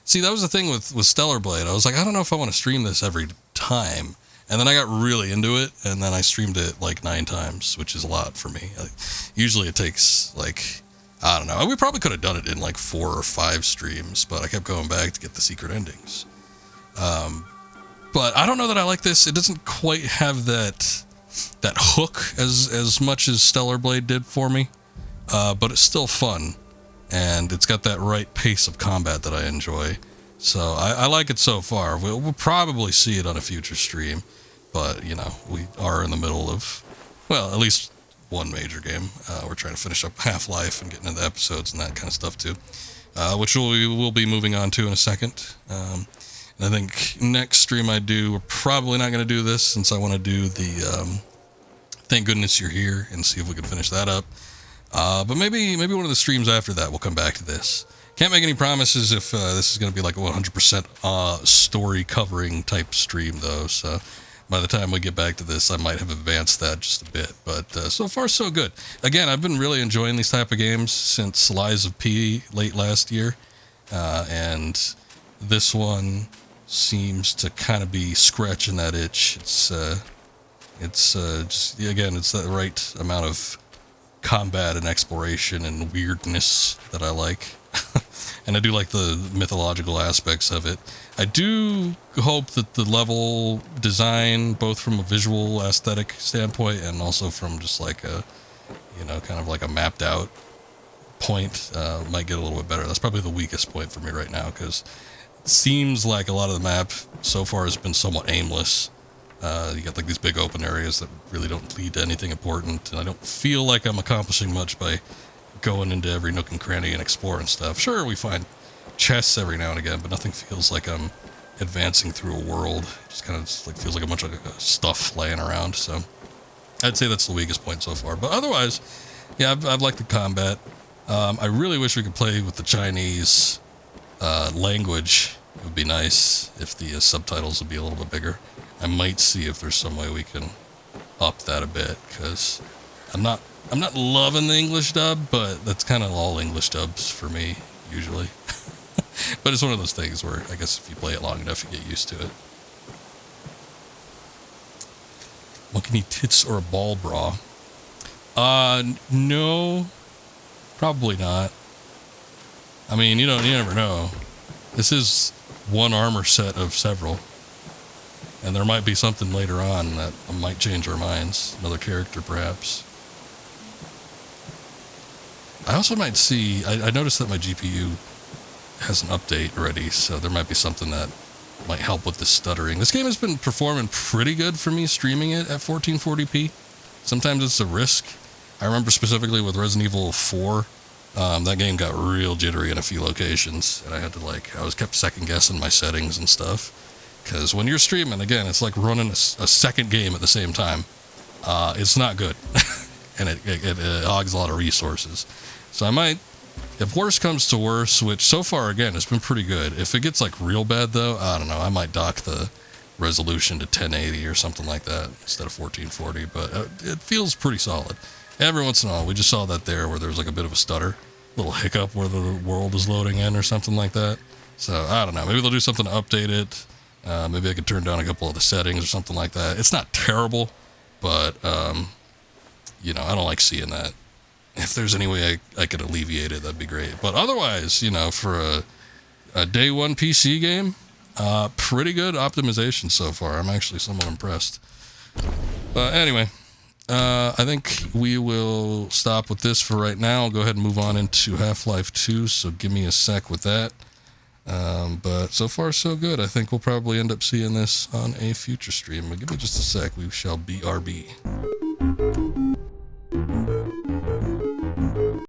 See, that was the thing with Stellar Blade. I was like, I don't know if I want to stream this every time. And then I got really into it, and then I streamed it like 9 times, which is a lot for me. Usually it takes like... I don't know. We probably could have done it in like 4 or 5 streams, but I kept going back to get the secret endings. But I don't know that I like this. It doesn't quite have that hook as much as Stellar Blade did for me, but it's still fun, and it's got that right pace of combat that I enjoy. So I like it so far. We'll probably see it on a future stream, but you know, we are in the middle of, well, at least one major game. We're trying to finish up Half-Life and getting into episodes and that kind of stuff too, which we will be moving on to in a second. And I think next stream I do, we're probably not going to do this since I want to do the Thank Goodness You're Here and see if we can finish that up. But maybe one of the streams after that we'll come back to this. Can't make any promises if this is going to be like a 100% story covering type stream though, so by the time we get back to this, I might have advanced that just a bit, but so far so good. Again, I've been really enjoying these type of games since Lies of P late last year, and this one seems to kind of be scratching that itch. It's just, again, it's that right amount of combat and exploration and weirdness that I like. And I do like the mythological aspects of it. I do hope that the level design, both from a visual aesthetic standpoint and also from just like a, you know, kind of like a mapped out point, might get a little bit better. That's probably the weakest point for me right now, because it seems like a lot of the map so far has been somewhat aimless. You got like these big open areas that really don't lead to anything important, and I don't feel like I'm accomplishing much by going into every nook and cranny and exploring stuff. Sure, we find chests every now and again, but nothing feels like I'm advancing through a world. It just kind of just like feels like a bunch of stuff laying around. So I'd say that's the weakest point so far. But otherwise, yeah, I've liked the combat. I really wish we could play with the Chinese language. It would be nice if the subtitles would be a little bit bigger. I might see if there's some way we can up that a bit, because I'm not loving the English dub, but that's kind of all English dubs for me, usually. But it's one of those things where I guess if you play it long enough, you get used to it. Monkey need tits or a ball bra? No, probably not. I mean, you never know. This is one armor set of several. And there might be something later on that might change our minds. Another character, perhaps. I also might see... I noticed that my GPU has an update already, so there might be something that might help with the stuttering. This game has been performing pretty good for me streaming it at 1440p. Sometimes it's a risk. I remember specifically with Resident Evil 4, that game got real jittery in a few locations, and I had to I was kept second guessing my settings and stuff. Because when you're streaming, again, it's like running a second game at the same time. It's not good. And it hogs a lot of resources. So I might, if worse comes to worse, which so far, again, it's been pretty good. If it gets real bad, though, I don't know. I might dock the resolution to 1080 or something like that instead of 1440. But it feels pretty solid. Every once in a while, we just saw that there where there was a bit of a stutter. Little hiccup where the world is loading in or something like that. So I don't know. Maybe they'll do something to update it. Maybe I could turn down a couple of the settings or something like that. It's not terrible, but, you know, I don't like seeing that. If there's any way I could alleviate it, that'd be great. But otherwise, you know, for a day one PC game, pretty good optimization so far. I'm actually somewhat impressed. Anyway, I think we will stop with this for right now. I'll go ahead and move on into Half-Life 2, so give me a sec with that. But so far, so good. I think we'll probably end up seeing this on a future stream. But give me just a sec. We shall BRB.